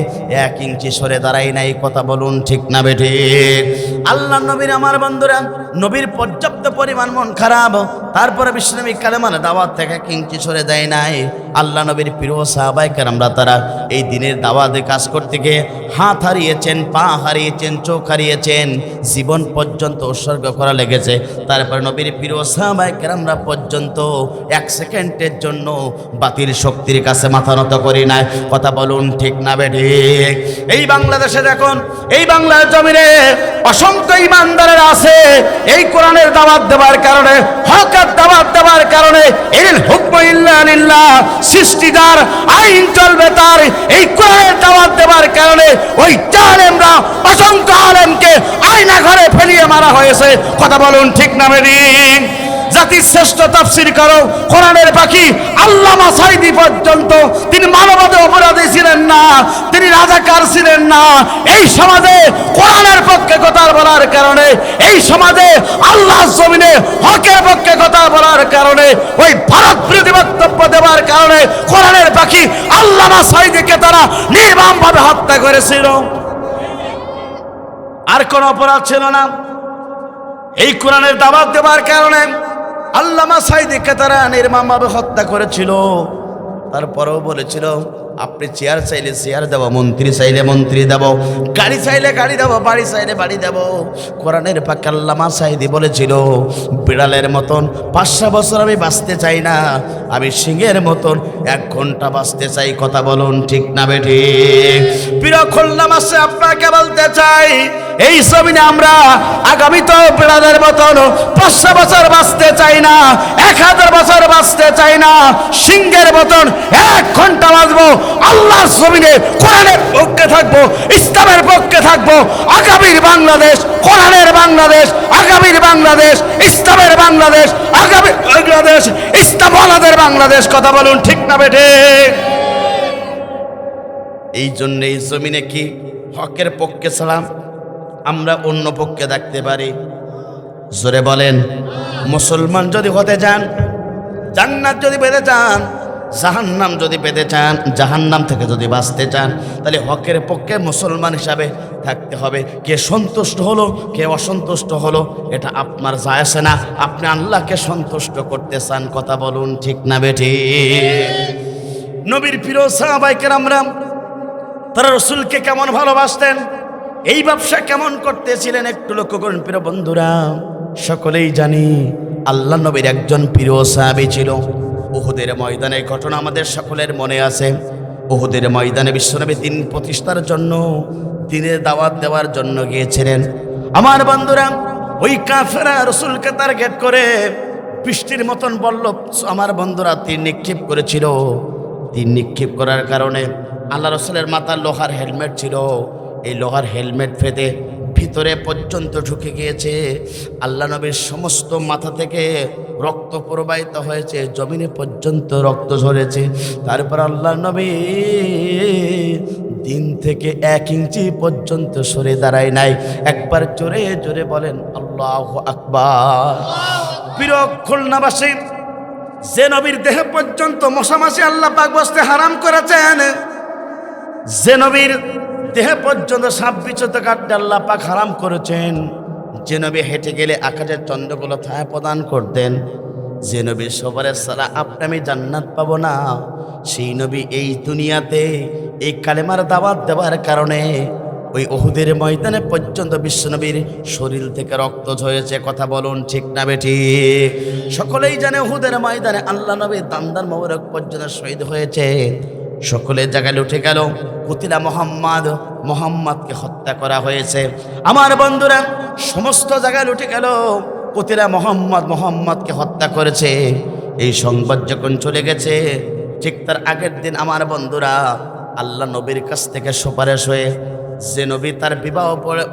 1 ইঞ্চি সরে দাঁড়ায় নাই। কথা বলুন ঠিক না বেঠিক? আল্লাহ নবীর, আমার বন্ধুরা, নবীর পর্যাপ্ত পরিমাণ মন খারাপ। তারপরে বিশ্বনবী কালেমার দাওয়াত থেকে কিঞ্চি সরে দেয় নাই। আল্লাহ নবীর প্রিয় সাহাবায়ে কেরামরা তারা এই দিনের দাওয়াতে কাজ করতে গিয়ে হাত হারিয়েছেন, পা হারিয়েছেন, চোখ হারিয়েছেন, জীবন পর্যন্ত উৎসর্গ করা লেগেছে। তারপর নবীর প্রিয় সাহাবায়ে কেরামরা পর্যন্ত এক সেকেন্ডের জন্য বাতিল শক্তির কাছে মাথা নত করি নাই। কথা বলুন ঠিক না বেঠিক? এই বাংলাদেশে দেখুন, এই বাংলার জমিনে অসংখ্য ইমানদারের আছে এই কোরআনের দাওয়াত দেওয়ার কারণে, হকের দাওয়াত দেওয়ার কারণে, ইল হুকমু ইল্লা লিল্লাহ, সৃষ্টিদার আইন চলবে তার, এই কোরআনের দাওয়াত দেওয়ার কারণে ওই জালেমরা অসংখ্য আলেমকে আয়না ঘরে ফেলিয়ে মারা হয়েছে। কথা বলুন ঠিক না বেঠিক? জাতির শ্রেষ্ঠ তাফসীর করো কোরআনের পাখি আল্লামা সাঈদী পর্যন্ত তিনি মানবতার অপরাধী ছিলেন না, তিনি রাজাকার ছিলেন না। এই সমাজে কোরআনের পক্ষে কথা বলার কারণে, এই সমাজে আল্লাহর জমিনে হকের পক্ষে কথা বলার কারণে, ওই ভারত বিরোধী বক্তব্য দেওয়ার কারণে কোরআনের পাখি আল্লামা সাঈদীকে তারা নির্মমভাবে হত্যা করেছিল। আর কোন অপরাধ ছিল না। এই কোরআনের দাওয়াত দেওয়ার কারণে আল্লামা সাঈদীকে তারা নির্মমভাবে হত্যা করেছিল। তারপরেও বলেছিল আপনি চেয়ার চাইলে চেয়ার দেব, মন্ত্রী চাইলে মন্ত্রী দেব, গাড়ি চাইলে গাড়ি দেব, বাড়ি চাইলে বাড়ি দেব। কোরআনের পাক আল্লামা সাঈদী বলেছিল বিড়ালের মতন 500 বছর আমি বাঁচতে চাই না, আমি সিংহের মতন 1 ঘন্টা বাঁচতে চাই। কথা বলুন ঠিক না বেঠিক? প্রিয় খুলনাবাসী, আপনাকে বলতে চাই এই জমিনে আমরা আগামী তো বিড়ালের মতন 500 বছর বাঁচতে চাই না, 1000 বছর বাঁচতে চাই না, সিংহের মতন 1 ঘন্টা বাঁচবো। আল্লাহর জমিনে কোরআনের পক্ষে থাকবো, ইসলামের পক্ষে থাকবো। আগামীর বাংলাদেশ কোরআনের বাংলাদেশ, আগামীর বাংলাদেশ ইসলামের বাংলাদেশ, আগামীর বাংলাদেশ ইসলামওয়ালাদের বাংলাদেশ। কথা বলুন ঠিক না বেঠিক? এই জন্য এই জমিনে কি হকের পক্ষে ছাড়া আমরা অন্য পক্ষে দেখতে পারি? জোরে বলেন। মুসলমান যদি হতে চান, জান্নাত যদি পেতে চান, জাহান্নাম যদি পেতে চান, জাহান্নাম থেকে যদি বাঁচতে চান, তাহলে হকের পক্ষে মুসলমান হিসাবে থাকতে হবে। কে সন্তুষ্ট হলো, কে অসন্তুষ্ট হলো, এটা আপনার যায় আসে না। আপনি আল্লাহকে সন্তুষ্ট করতে চান। কথা বলুন ঠিক না বেঠিক? নবীর প্রিয় সাহাবায়ে কেরামরা তারা রাসূলকে কেমন ভালোবাসতেন, এই ব্যবসা কেমন করতেছিলেন, একটু লক্ষ্য করুন প্রিয় বন্ধুরা। সকলেই জানি আল্লাহ নবীর একজন প্রিয় সাহাবী ছিল। উহুদের ময়দানের ঘটনা আমাদের সকলের মনে আছে। উহুদের ময়দানে বিশ্বনবী দিন প্রতিষ্ঠার জন্য, দিনের দাওয়াত দেওয়ার জন্য গিয়েছিলেন। আমার বন্ধুরা, ওই কাফেররা রাসূলকে টার্গেট করে বৃষ্টির মতন বলল, আমার বন্ধুরা তীর নিক্ষেপ করেছিল। তীর নিক্ষেপ করার কারণে আল্লাহ রাসূলের মাথার লোহার হেলমেট ছিল, এই লোহার হেলমেট ফেটে ভিতরে পর্যন্ত ঢুকে গিয়েছে। আল্লাহ নবীর সমস্ত মাথা থেকে রক্ত প্রবাহিত হয়েছে, জমিনে পর্যন্ত রক্ত ঝরেছে। তারপর আল্লাহ নবী দিন থেকে 1 ইঞ্চি পর্যন্ত সরে দাঁড়ায় নাই। একবার জোরে জোরে বলেন আল্লাহু আকবার। প্রিয় খুলনাবাসী, যে নবীর দেহ পর্যন্ত মশামাছি আল্লাহ পাক বসতে হারাম করেছেন, যে নবীর দেহে পর্যন্ত সাপ বিচ্ছুত কাটতে আল্লাহ পাক হারাম করেছেন, যে নবী হেঁটে গেলে আকাশের চন্দ্রগুলো ছায়া প্রদান করতেন, যে নবীর সবারের সারা আপনি আমি জান্নাত পাবো না, সেই নবী এই দুনিয়াতে এই কালেমার দাওয়াত দেওয়ার কারণে ওই উহুদের ময়দানে পর্যন্ত বিশ্বনবীর শরীর থেকে রক্ত ঝরেছে। কথা বলুন ঠিক না বেঠিক? সকলেই জানে উহুদের ময়দানে আল্লাহ নবী দান্দার মোবারক পর্যন্ত শহীদ হয়েছে। সকলের জায়গায় উঠে গেল কুতিলা মোহাম্মদ, মোহাম্মদকে হত্যা করা হয়েছে। আমার বন্ধুরা, সমস্ত জায়গায় উঠে গেল কুতিলা মোহাম্মদ, মোহাম্মদকে হত্যা করেছে। এই সংবাদ যখন চলে গেছে, ঠিক তার আগের দিন আমার বন্ধুরা আল্লাহ নবীর কাছ থেকে সুপারিশ হয়ে, যে নবী তার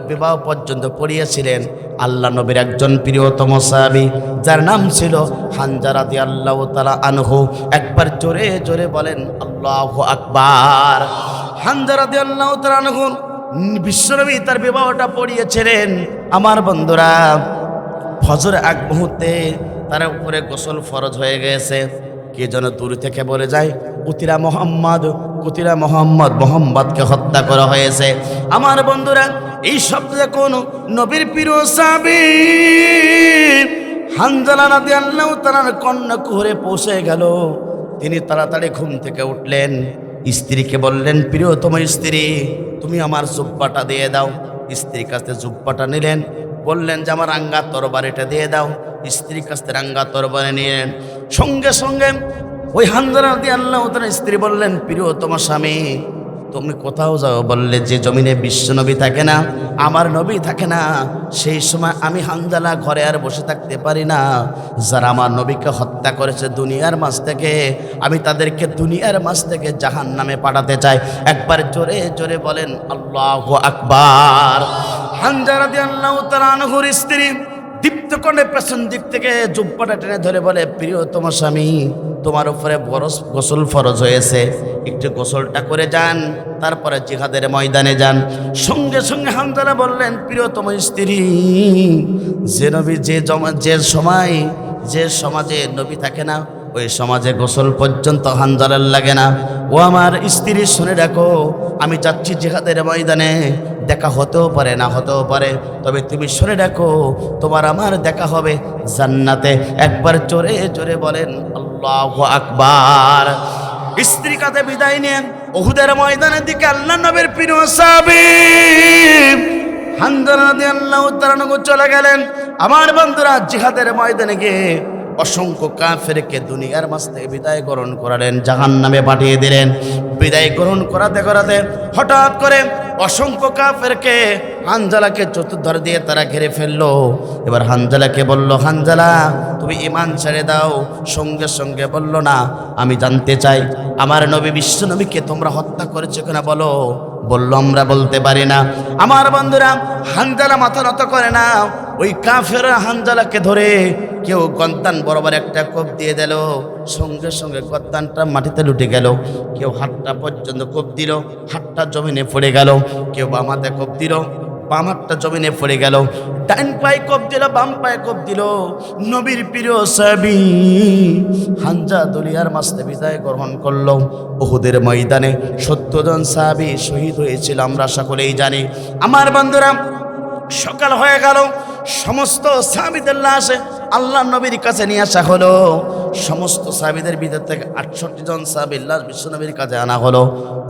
বিবাহ পর্যন্ত পড়িয়েছিলেন, আল্লাহ নবীর একজন প্রিয়তম সাহাবী যার নাম ছিল হানজা রাদিয়াল্লাহু তাআলা আনহু। একবার জোরে জোরে বলেন আল্লাহু আকবার। হানজা রাদিয়াল্লাহু তাআলা আনহু বিশ্বনবী তার বিবাহটা পড়িয়েছিলেন। আমার বন্ধুরা, ফজর আগ মুহূর্তে তার উপরে গোসল ফরজ হয়ে গেছে। কে যেন দূর থেকে বলে যায় কুতিলা মোহাম্মদ, কুতিলা মোহাম্মদ, মোহাম্মদকে হত্যা করা হয়েছে। আমার বন্ধুরা, এই শব্দ কোন নবীর প্রিয় সাহাবী হানজালা রাদিয়াল্লাহু তাআলার কন্যা কুহরে পৌঁছে গেল। তিনি তাড়াতাড়ি ঘুম থেকে উঠলেন, স্ত্রীকে বললেন, প্রিয়তম স্ত্রী, তুমি আমার জুব্বাটা দিয়ে দাও। স্ত্রীর কাছে জুব্বাটা নিলেন, বললেন যে আমার রাঙ্গা তরবারিটা দিয়ে দাও। স্ত্রীর কাছে রাঙ্গা তরবারি নিলেন। সঙ্গে সঙ্গে ওই হানজালা রাদিয়াল্লাহু তাআলার স্ত্রী বললেন, প্রিয়তম স্বামী, তুমি কোথাও যাও? বললে, যে জমিনে বিশ্ব নবী থাকে না, আমার নবী থাকে না, সেই সময় আমি হানজালা ঘরে আর বসে থাকতে পারি না। যারা আমার নবীকে হত্যা করেছে দুনিয়ার মাঝ থেকে, আমি তাদেরকে দুনিয়ার মাঝ থেকে জাহান্নামে পাঠাতে চাই। একবার জোরে জোরে বলেন আল্লাহু আকবার। হানজালা রাদিয়াল্লাহু তাআলা আনহুর স্ত্রী দীপ্ত কণ্ঠে পেছন দিক থেকে জুব্বাটা টেনে ধরে বলে, প্রিয়তম স্বামী, তোমার উপরে গোসল ফরজ হয়েছে, একটু গোসলটা করে যান, তারপরে জিহাদের ময়দানে যান। সঙ্গে সঙ্গে হানজালা বললেন, প্রিয়তম স্ত্রী, যে নবী যে সমাজে নবী থাকে না, ওই সমাজে গোসল পর্যন্ত হানজালার লাগে না। ও আমার স্ত্রী, শুনে রাখো, আমি যাচ্ছি জিহাদের ময়দানে, দেখা হতেও পারে না হতেও পারে, তবে তুমি শুনে রাখো, তোমার আমার দেখা হবে জান্নাতে। একবার জোরে জোরে বলেন আল্লাহু আকবার। স্ত্রী কাছে বিদায় নিয়ে উহুদের ময়দানের দিকে আল্লাহ নবীর প্রিয় সাহাবী হানজালা রাদিয়াল্লাহু তাআলা চলে গেলেন। আমার বন্ধুরা, জিহাদের ময়দানে গিয়ে অসংখ্য কাফেরকে দুনিয়ার মাঝ থেকে বিদায় গ্রহণ করালেন, জাহান্নামে পাঠিয়ে দিলেন। বিদায় গ্রহণ করাতে করাতে হঠাৎ করে অসংখ্য কাফেরকে হানজালাকে চতুর্ধার দিয়ে তারা ঘিরে ফেললো। এবার হানজালাকে বলল, হানজালা, তুমি ঈমান ছেড়ে দাও। সঙ্গে সঙ্গে বলল, না, আমি জানতে চাই আমার নবী বিশ্ব নবীকে তোমরা হত্যা করেছো কিনা বলো। বলল, আমরা বলতে পারি না। আমার বন্ধুরা, হানজালা মাথা নত করে না। ওই কাফেররা হানজালাকে ধরে কেউ গর্দান বরাবর একটা কোপ দিয়ে দিল, সঙ্গে সঙ্গে গর্দানটা মাটিতে লুটে গেল। কেউ হাতটা পর্যন্ত কোপ দিল, হাতটা জমিনে পড়ে গেল। কেউ বাম হাতে কোপ দিল, বাম হাতটা জমিনে পড়ে গেল। ডাইন পায়ে কোপ দিল, বাম পায়ে কোপ দিল। নবীর প্রিয় সাহাবী হানজালা দুনিয়ার মাঝ থেকে বিদায় গ্রহণ করলো। উহুদের ময়দানে 70 জন সাহাবী শহীদ হয়েছিল, আমরা সকলেই জানি। আমার বন্ধুরা, সকাল হয়ে গেল, সমস্ত সাহাবীদের লাশ আল্লাহ নবীর কাছে নিয়ে আসা হলো। সমস্ত সাহাবীদের ভিতর থেকে 68 জন সাহাবীর লাশ বিশ্বনবীর কাছে আনা হলো।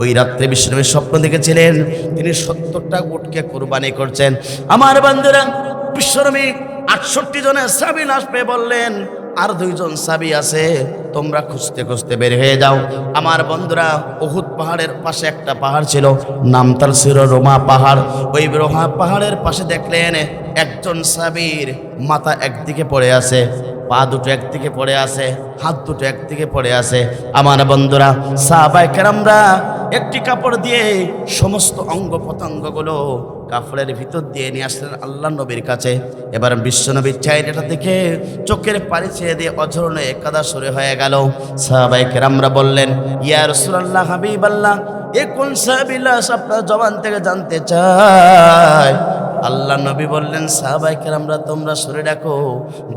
ওই রাত্রে বিশ্বনবী স্বপ্ন দেখেছিলেন, তিনি 70টা উটকে কুরবানি করছেন। আমার বন্ধুরা, বিশ্বনবী 68 জনের সাহাবী লাশ পেয়ে বললেন, আর 2 জন সাহাবী আছে, তোমরা খুঁজতে খুঁজতে বের হয়ে যাও। আমার বন্ধুরা, উহুদ পাহাড়ের পাশে একটা পাহাড় ছিল, নাম তার ছিল রোমা পাহাড়। ওই রোমা পাহাড়ের পাশে দেখলেন একজন সাহাবীর মাথা একদিকে পড়ে আছে, পা দুটো একদিকে পড়ে আছে, হাত দুটো একদিকে পড়ে আছে। আমার বন্ধুরা, সাহাবায়ে কেরামরা একটি কাপড় দিয়ে সমস্ত অঙ্গ প্রত্যঙ্গগুলো কাপড়ের ভিতর দিয়ে নিয়ে আসলেন আল্লাহ নবীর কাছে। এবার বিশ্বনবীর চাহিদাটা দেখে চোখের পানি ছেড়ে দিয়ে অঝরণে কাদা সরে হয়ে গেল। সাহাবায়ে কেরামরা বললেন, ইয়া রাসূলুল্লাহ, হাবিবাল্লাহ, এ কোন সাহাবী লাশ? আপনার জবান থেকে জানতে চাই। আল্লাহ নবী বললেন, সাহাবায়ে কেরামরা, তোমরা শুনে রাখো,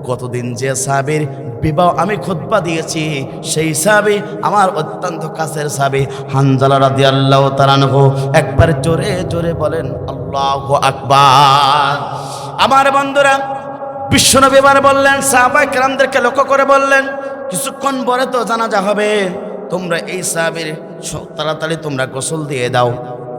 গতদিন যে সাহাবীর বিবাহ আমি খুতবা দিয়েছি, সেই সাহাবী আমার অত্যন্ত কাছের সাহাবী হানজালা রাদিয়াল্লাহু তাআলা আনহু। একবার জোরে জোরে বলেন আল্লাহু আকবার। আমার বন্ধুরা, বিশ্বনবী এবার বললেন, সাহাবায়ে কেরামদেরকে লক্ষ্য করে বললেন, কিছুক্ষণ পরে তো জানাজা হবে, তোমরা এই সাহাবীর তাড়াতাড়ি তোমরা গোসল দিয়ে দাও।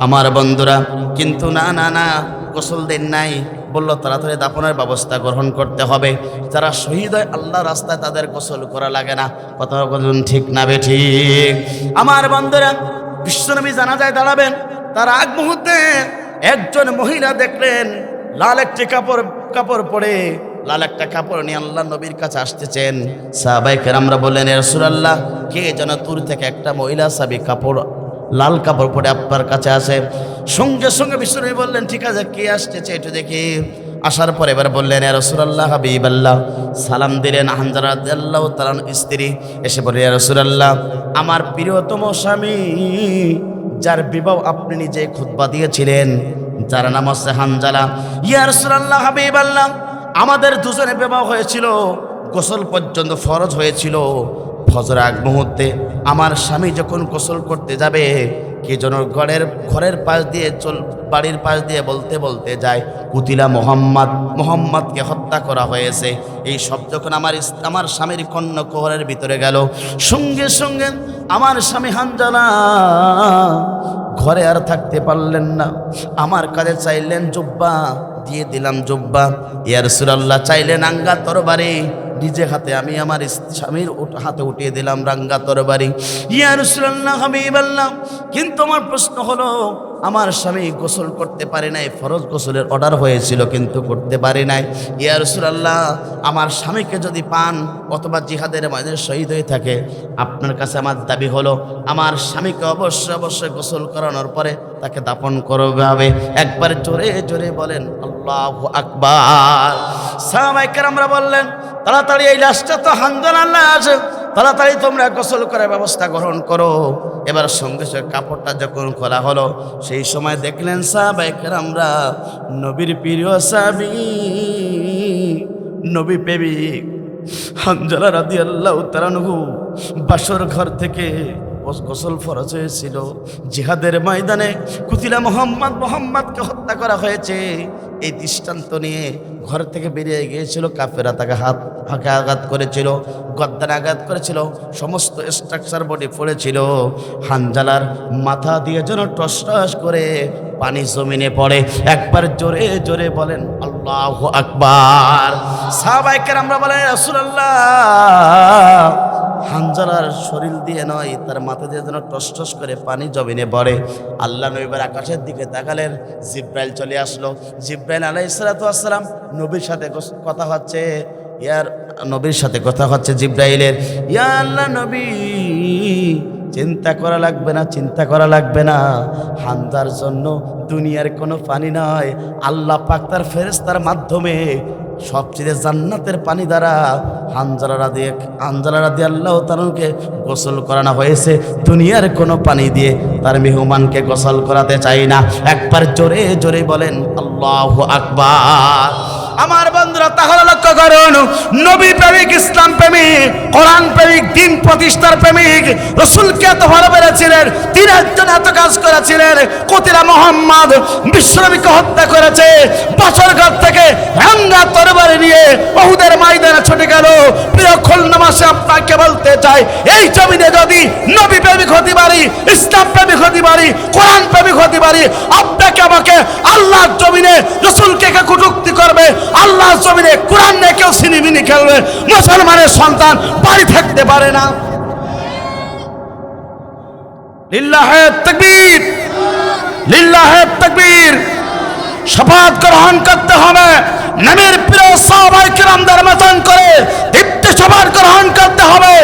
আমার বন্ধুরা, কিন্তু না না না, গোসল দেন নাই। বলল, তাড়াতাড়ি দাফনের ব্যবস্থা গ্রহণ করতে হবে। যারা শহীদ হয় আল্লাহ রাস্তায়, তাদের গোসল করা লাগে না। কথা বলুন ঠিক না বেঠিক? আমার বন্ধুরা, বিশ্বনবী জানাজায় দাঁড়াবেন, তার আগ মুহূর্তে একজন মহিলা দেখলেন লাল একটি কাপড় পরে, লাল একটা কাপড় নিয়ে আল্লাহ নবীর কাছে আসতেছেন। সাহাবায়ে কেরামরা বললেন, ইয়া রাসূলুল্লাহ, কে যেন দূর থেকে একটা মহিলা সাহাবী লাল কাপড় পরে আপনার কাছে আসে। সঙ্গে সঙ্গে বিশ্বনবী বললেন, ঠিক আছে, কে আসতেছে একটু দেখি। আসার পরে এবার বললেন, ইয়া রাসূলুল্লাহ, হাবিবাল্লাহ। সালাম দিলেন। হানজালা রাদিয়াল্লাহু তাআলার স্ত্রী এসে বলে, ইয়া রাসূলুল্লাহ, আমার প্রিয়তম স্বামী, যার বিবাহ আপনি নিজে খুতবা দিয়েছিলেন, যার নাম হচ্ছে হানজালা। ইয়া রাসূলুল্লাহ, হাবিবাল্লাহ, আমাদের দুজনের বিবাহ হয়েছিল, গোসল পর্যন্ত ফরজ হয়েছিল। ফজর আগ মুহূর্তে আমার স্বামী যখন গোসল করতে যাবে, কে যেন ঘরের পাশ দিয়ে বাড়ির পাশ দিয়ে বলতে বলতে যায়, কুতিলা মোহাম্মদকে হত্যা করা হয়েছে। এই শব্দ যখন আমার স্বামীর কর্ণকুহরের ভিতরে গেল, সঙ্গে সঙ্গে আমার স্বামী হানজালা ঘরে আর থাকতে পারলেন না। আমার কাছে চাইলেন জুব্বা, দিয়ে দিলাম জুব্বা। ইয়া রাসূলুল্লাহ চাইলেন আঙ্গা তরবারি, নিজে হাতে আমি আমার স্বামীর হাতে উঠিয়ে দিলাম রাঙ্গা তরবারি। ইয়া রাসূলুল্লাহ হাবিবাল্লাহ, কিন্তু আমার প্রশ্ন হলো, আমার স্বামী গোসল করতে পারে নাই, ফরজ গোসলের অর্ডার হয়েছিল কিন্তু করতে পারে নাই। ইয়া রাসূলুল্লাহ, আমার স্বামীকে যদি পান অথবা জিহাদের ময়দানে শহীদ হয়ে থাকে, আপনার কাছে আমার দাবি হলো আমার স্বামীকে অবশ্যই গোসল করানোর পরে তাকে দাফন করবে হবে। একবার জোরে জোরে বলেন আল্লাহু আকবার। সাহাবায়ে কেরামরা বললেন, তাড়াতাড়ি এই লাশটা তো হানজালার লাশ, তাড়াতাড়ি তোমরা গোসল করার ব্যবস্থা গ্রহণ করো। এবার সঙ্গে সঙ্গে কাপড়টা যখন খোলা হলো, সেই সময় দেখলেন সাহাবায়ে কেরামরা নবীর প্রিয় সাহাবী, নবী প্রেমিক হানজালা রাদিয়াল্লাহু তাআলা আনহু বাসর ঘর থেকে গোসল ফরজ হয়েছিল, জিহাদের ময়দানে কুতিলা মোহাম্মদকে হত্যা করা হয়েছে, এই দৃষ্টান্ত নিয়ে ঘর থেকে বেরিয়ে গিয়েছিল। কাফেরা তাকে হাতে আঘাত করেছিল, গদ্দানে আঘাত করেছিল, সমস্ত স্ট্রাকচার বডি পড়েছিল। হানজালার মাথা দিয়ে যেন টস টস করে পানি জমিনে পড়ে। একবার জোরে জোরে বলেন আল্লাহু আকবার। সাহাবায়ে কেরামরা বলেন, রাসূলুল্লাহ হানজালার শরীর দিয়ে নয়, তার মাথা দিয়ে যেন টস টস করে পানি জমিনে পড়ে। আল্লাহ নবী এবার আকাশের দিকে তাকালেন, জিব্রাইল চলে আসলো। জিব্রাইল আলাইহিস সালাতু ওয়াস সালাম নবীর সাথে কথা হচ্ছে, নবীর সাথে কথা হচ্ছে জিব্রাইলের। ইয়া আল্লাহ নবী, চিন্তা করা লাগবে না, হানজার জন্য দুনিয়ার কোনো পানি নয়, আল্লাহ পাক তার ফেরেশতার মাধ্যমে সবচেয়ে জান্নাতের পানি দ্বারা হানজালা রাদিয়াল্লাহু তাআলাকে গোসল করানো হয়েছে। দুনিয়ার কোনো পানি দিয়ে তার মেহমানকে গোসল করাতে চাই না। একবার জোরে জোরে বলেন আল্লাহু আকবার। আমার বন্ধুরা, তাহলে লক্ষ্য করুন, নবী প্রেমিক, ইসলাম প্রেমিক, কোরআন প্রেমিক, দিন প্রতিষ্ঠার প্রেমিক, রাসূলকে এত ভালোবেসেছিলেন, তিনি একজন এত কাজ করেছিলেন। কুতিলা মুহাম্মদ বিশ্বনবীকে হত্যা করেছে, বছর ঘর থেকে রাঙ্গা তরবারি নিয়ে উহুদের ময়দানে ছুটে গেল। প্রিয় খুলনাবাসী, আপনাকে বলতে চাই, এই জমিনে যদি নবী প্রেমিক হতে পারি, ইসলাম প্রেমিক হতে পারি, কোরআন প্রেমিক হতে পারি, আপনাকে আমাকে আল্লাহর জমিনে রাসূলকে কটূক্তি করবে, আল্লাহর জমিনে কোরআন নিয়ে কেউ সিনিমিনি খেলবে, মুসলমানের সন্তান বাড়ি থাকতে পারে না। লিল্লাহে তাকবীর, লিল্লাহে তাকবীর। শপথ গ্রহণ করতে হবে, নবীর প্রিয় সাহাবায়ে কেরামদের মতন করে দীপ্ত শপথ গ্রহণ করতে হবে।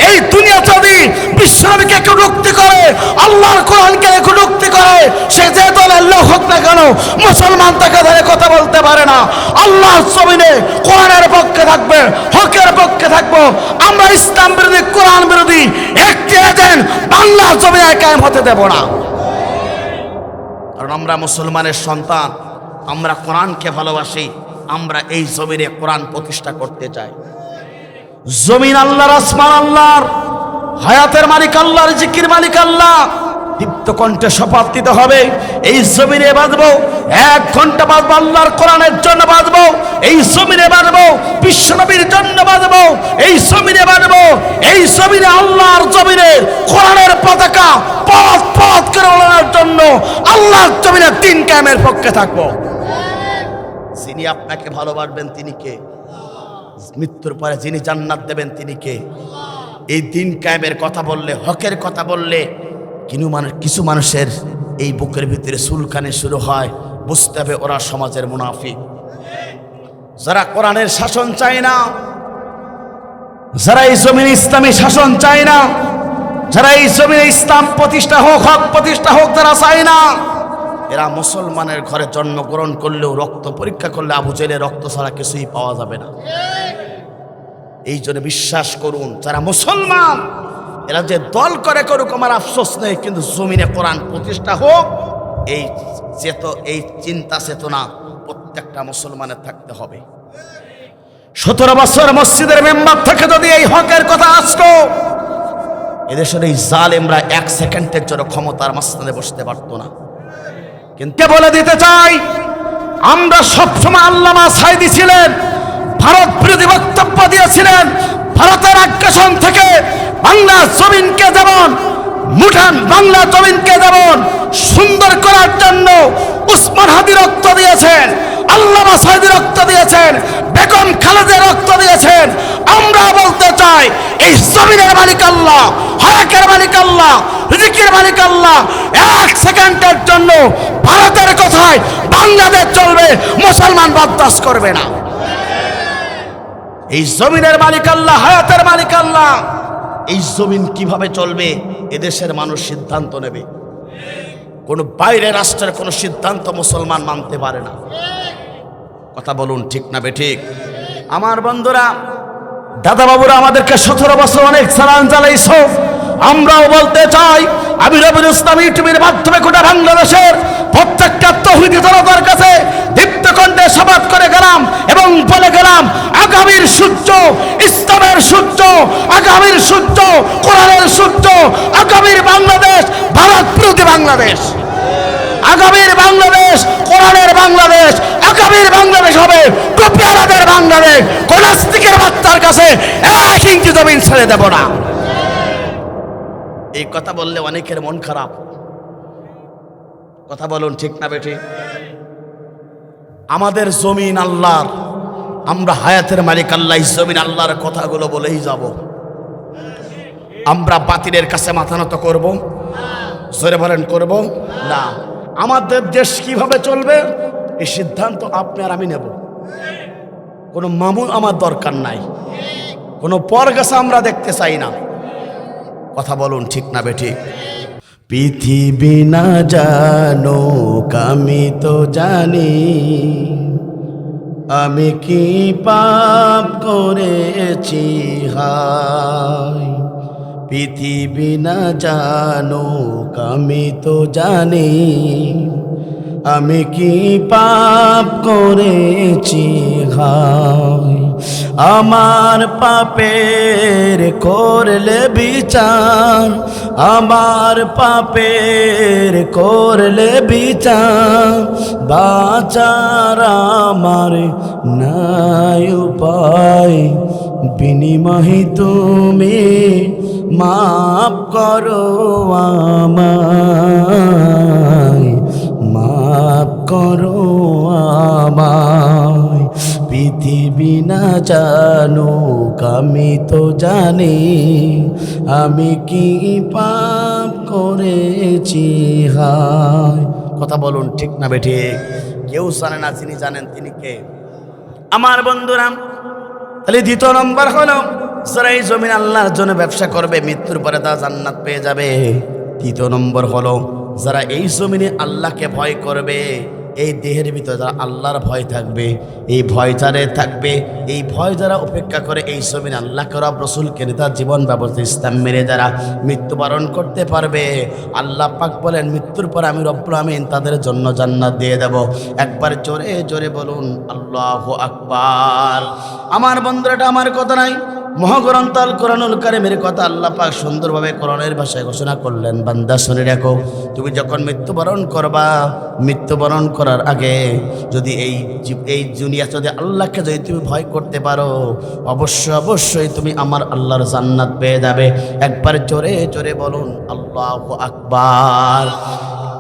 এই দুনিয়া যদি বিশ্বনবীকে কটূক্তি করে, আল্লাহর কোরআনকে কটূক্তি করে, সে যে দলের লোক হোক না কেন, মুসলমান তাকে ধরে কথা বলতে পারে না। আল্লাহর জমিনে কোরআনের পক্ষে থাকবে, হকের পক্ষে থাকবো। আমরা ইসলাম বিরোধী, কোরআন বিরোধী একটি এজেন্ট বাংলার জমিনে কায়েম হতে দেব না। কারণ আমরা মুসলমানের সন্তান, আমরা কোরআনকে ভালোবাসি, আমরা এই জমিনে কোরআন প্রতিষ্ঠা করতে চাই। জমিন আল্লাহর, আসমান আল্লাহর, হায়াতের মালিক আল্লাহ, রিজিকের মালিক আল্লাহ। দীপ্ত কণ্ঠে শপথ দিতে হবে, এই জমিনে বাঁচবো, 1 ঘন্টা বাঁচবো আল্লাহর কোরআনের জন্য বাঁচবো, এই জমিনে বাঁচবো বিশ্বনবীর জন্য বাঁচবো, এই জমিনে বাঁচবো, এই জমিনে আল্লাহর জমিনে কোরআনের পতাকা পথ পথ করে ওড়ানোর জন্য আল্লাহর জমিনে দিন কায়েমের পক্ষে থাকবো। যিনি আপনাকে ভালোবাসবেন তিনি কে? মৃত্যুর পরে যিনি জান্নাত দেবেন তিনি কে? এই দিন কায়েমের কথা বললে, হকের কথা বললে কিছু মানুষের এই বুকের ভিতরে চুলকানি শুরু হয়, বুঝতে হবে ওরা সমাজের মুনাফিক। যারা কোরআনের শাসন চায় না, যারা এই জমিনে ইসলামী শাসন চায় না, যারা এই জমিনে ইসলাম প্রতিষ্ঠা হোক, হক প্রতিষ্ঠা হোক, যারা চায় না, এরা মুসলমানের ঘরে জন্মগ্রহণ করলেও রক্ত পরীক্ষা করলে আবু জেহেলের রক্ত ছাড়া কিছুই পাওয়া যাবে না। এই জন্য বিশ্বাস করুন, যারা মুসলমান এরা যে দল করে করুক আমার আফসোস নেই, কিন্তু জমিনে কোরআন প্রতিষ্ঠা হোক, এই চিন্তা চেতনা প্রত্যেকটা মুসলমানের থাকতে হবে। 17 বছর মসজিদের মেম্বার থেকে যদি এই হকের কথা আসতো, এদেশের এই জালেমরা 1 সেকেন্ডের জন্য ক্ষমতার মাঝখানে বসতে পারতো না। কিন্তু বলে দিতে চাই, আমরা সবসময় আল্লামা সাঈদী ছিলেন, ভারত বিরোধী বক্তব্য দিয়েছিলেন। ভারতের আগ্রাসন থেকে বাংলা জমিনকে যেমন বাংলা জমিনকে যেমন সুন্দর করার জন্য উসমান হাদি রক্ত দিয়েছেন, আল্লামা সাঈদী রক্ত দিয়েছেন, বেগম খালেদা রক্ত দিয়েছেন। আমরা বলতে চাই, এই জমিনের মালিক আল্লাহ, হকের মালিক আল্লাহ, রিজিকের মালিক আল্লাহ। 1 সেকেন্ডের জন্য ভারতের কথায় বাংলাদেশ চলবে, মুসলমান বরদাস্ত করবে না। এই জমিনের মালিক আল্লাহ, হায়াতের মালিক আল্লাহ। এই জমিন কিভাবে চলবে এদেশের মানুষ সিদ্ধান্ত নেবে। কোন বাইরের রাষ্ট্রের কোন সিদ্ধান্ত মুসলমান মানতে পারে না। কথা বলুন ঠিক না বেঠিক? আমার বন্ধুরা, দাদা বাবুরা আমাদেরকে 17 বছর অনেক সালাম জানাইছো। আমরাও বলতে চাই, আমি রবিউল ইসলামী টিভির মাধ্যমে গোটা বাংলাদেশের প্রত্যেকটা তৌহিদি জনতার কাছে দীপ্ত কণ্ঠে শপথ করে গেলাম এবং বলে গেলাম, আগামীর সূর্য, ইসলামের সূর্য, আগামীর সূর্য, কোরআনের সূর্য, আগামীর বাংলাদেশ ভারত বিরোধী বাংলাদেশ। আগামীর বাংলাদেশ কোরআনের বাংলাদেশ, আগামীর বাংলাদেশ হবে টুপিওয়ালাদের বাংলাদেশ। কোন নাস্তিকের বাচ্চার কাছে 1 ইঞ্চি জমিন ছেড়ে দেব না। এই কথা বললে অনেকের মন খারাপ। কথা বলুন ঠিক না বেঠিক? আমাদের জমিন আল্লাহর, আমরা হায়াতের মালিক আল্লাহ। জমিন আল্লাহর কথাগুলো বলেই যাব। আমরা বাতিলের কাছে মাথা নত করব? জোরে বলেন, করব না। আমাদের দেশ কিভাবে চলবে এই সিদ্ধান্ত আপনি আর আমি নেব। কোনো মামুন আমার দরকার নাই, কোনো পরগাছা আমরা দেখতে চাই না। কথা বলুন ঠিক না বেঠিক? পৃথিবী না জানুক আমি তো জানি, আমি কি পাপ করেছি হায়। পৃথিবী না জানুক আমি তো জানি, আমি কি পাপ করেছি হায়। আমার পাপের করলে বিচার, আমার পাপের করলে বিচার, বাঁচার আমার নাই উপায়। বিনিময়ে তুমি মাফ করো আমায়, মাফ করো আমায়। পৃথিবী না জানুক আমি তো জানি, আমি কি পাপ করেছি হায়। কথা বলুন ঠিক না বেঠিক? কেউ জানে না, যিনি জানেন তিনি কে? আমার বন্ধুরা, তাহলে 2 নম্বর হলো, যারা এই জমিন আল্লাহর জন্য ব্যবসা করবে মৃত্যুর পরে তা জান্নাত পেয়ে যাবে। 3 নম্বর হলো, যারা এই জমিনে আল্লাহকে ভয় করবে, এই দেহের ভিতরে যারা আল্লাহর ভয় থাকবে, এই ভয় যারা থাকবে, এই ভয় যারা উপেক্ষা করে এই জমিনে আল্লাহকে রব রসুলকে তার জীবন ব্যবস্থা ইসলাম মেরে যারা মৃত্যুবরণ করতে পারবে, আল্লাহ পাক বলেন মৃত্যুর পর আমি রব্বুল আমিন তাদের জন্য জান্নাত দিয়ে দেব। একবার জোরে জোরে বলুন আল্লাহু আকবার। আমার বন্ধুরা, আমার কথা নাই, মহাগ্রন্থ আল কোরআনুল কারীমের কথা আল্লাহ পাক সুন্দরভাবে কোরআনের ভাষায় ঘোষণা করলেন। বান্দা শুনে রাখো, তুমি যখন মৃত্যুবরণ করবা, মৃত্যুবরণ করার আগে যদি এই দুনিয়া যদি আল্লাহকে যদি তুমি ভয় করতে পারো, অবশ্যই তুমি আমার আল্লাহর জান্নাত পেয়ে যাবে। একবার জোরে জোরে বলুন আল্লাহু আকবার।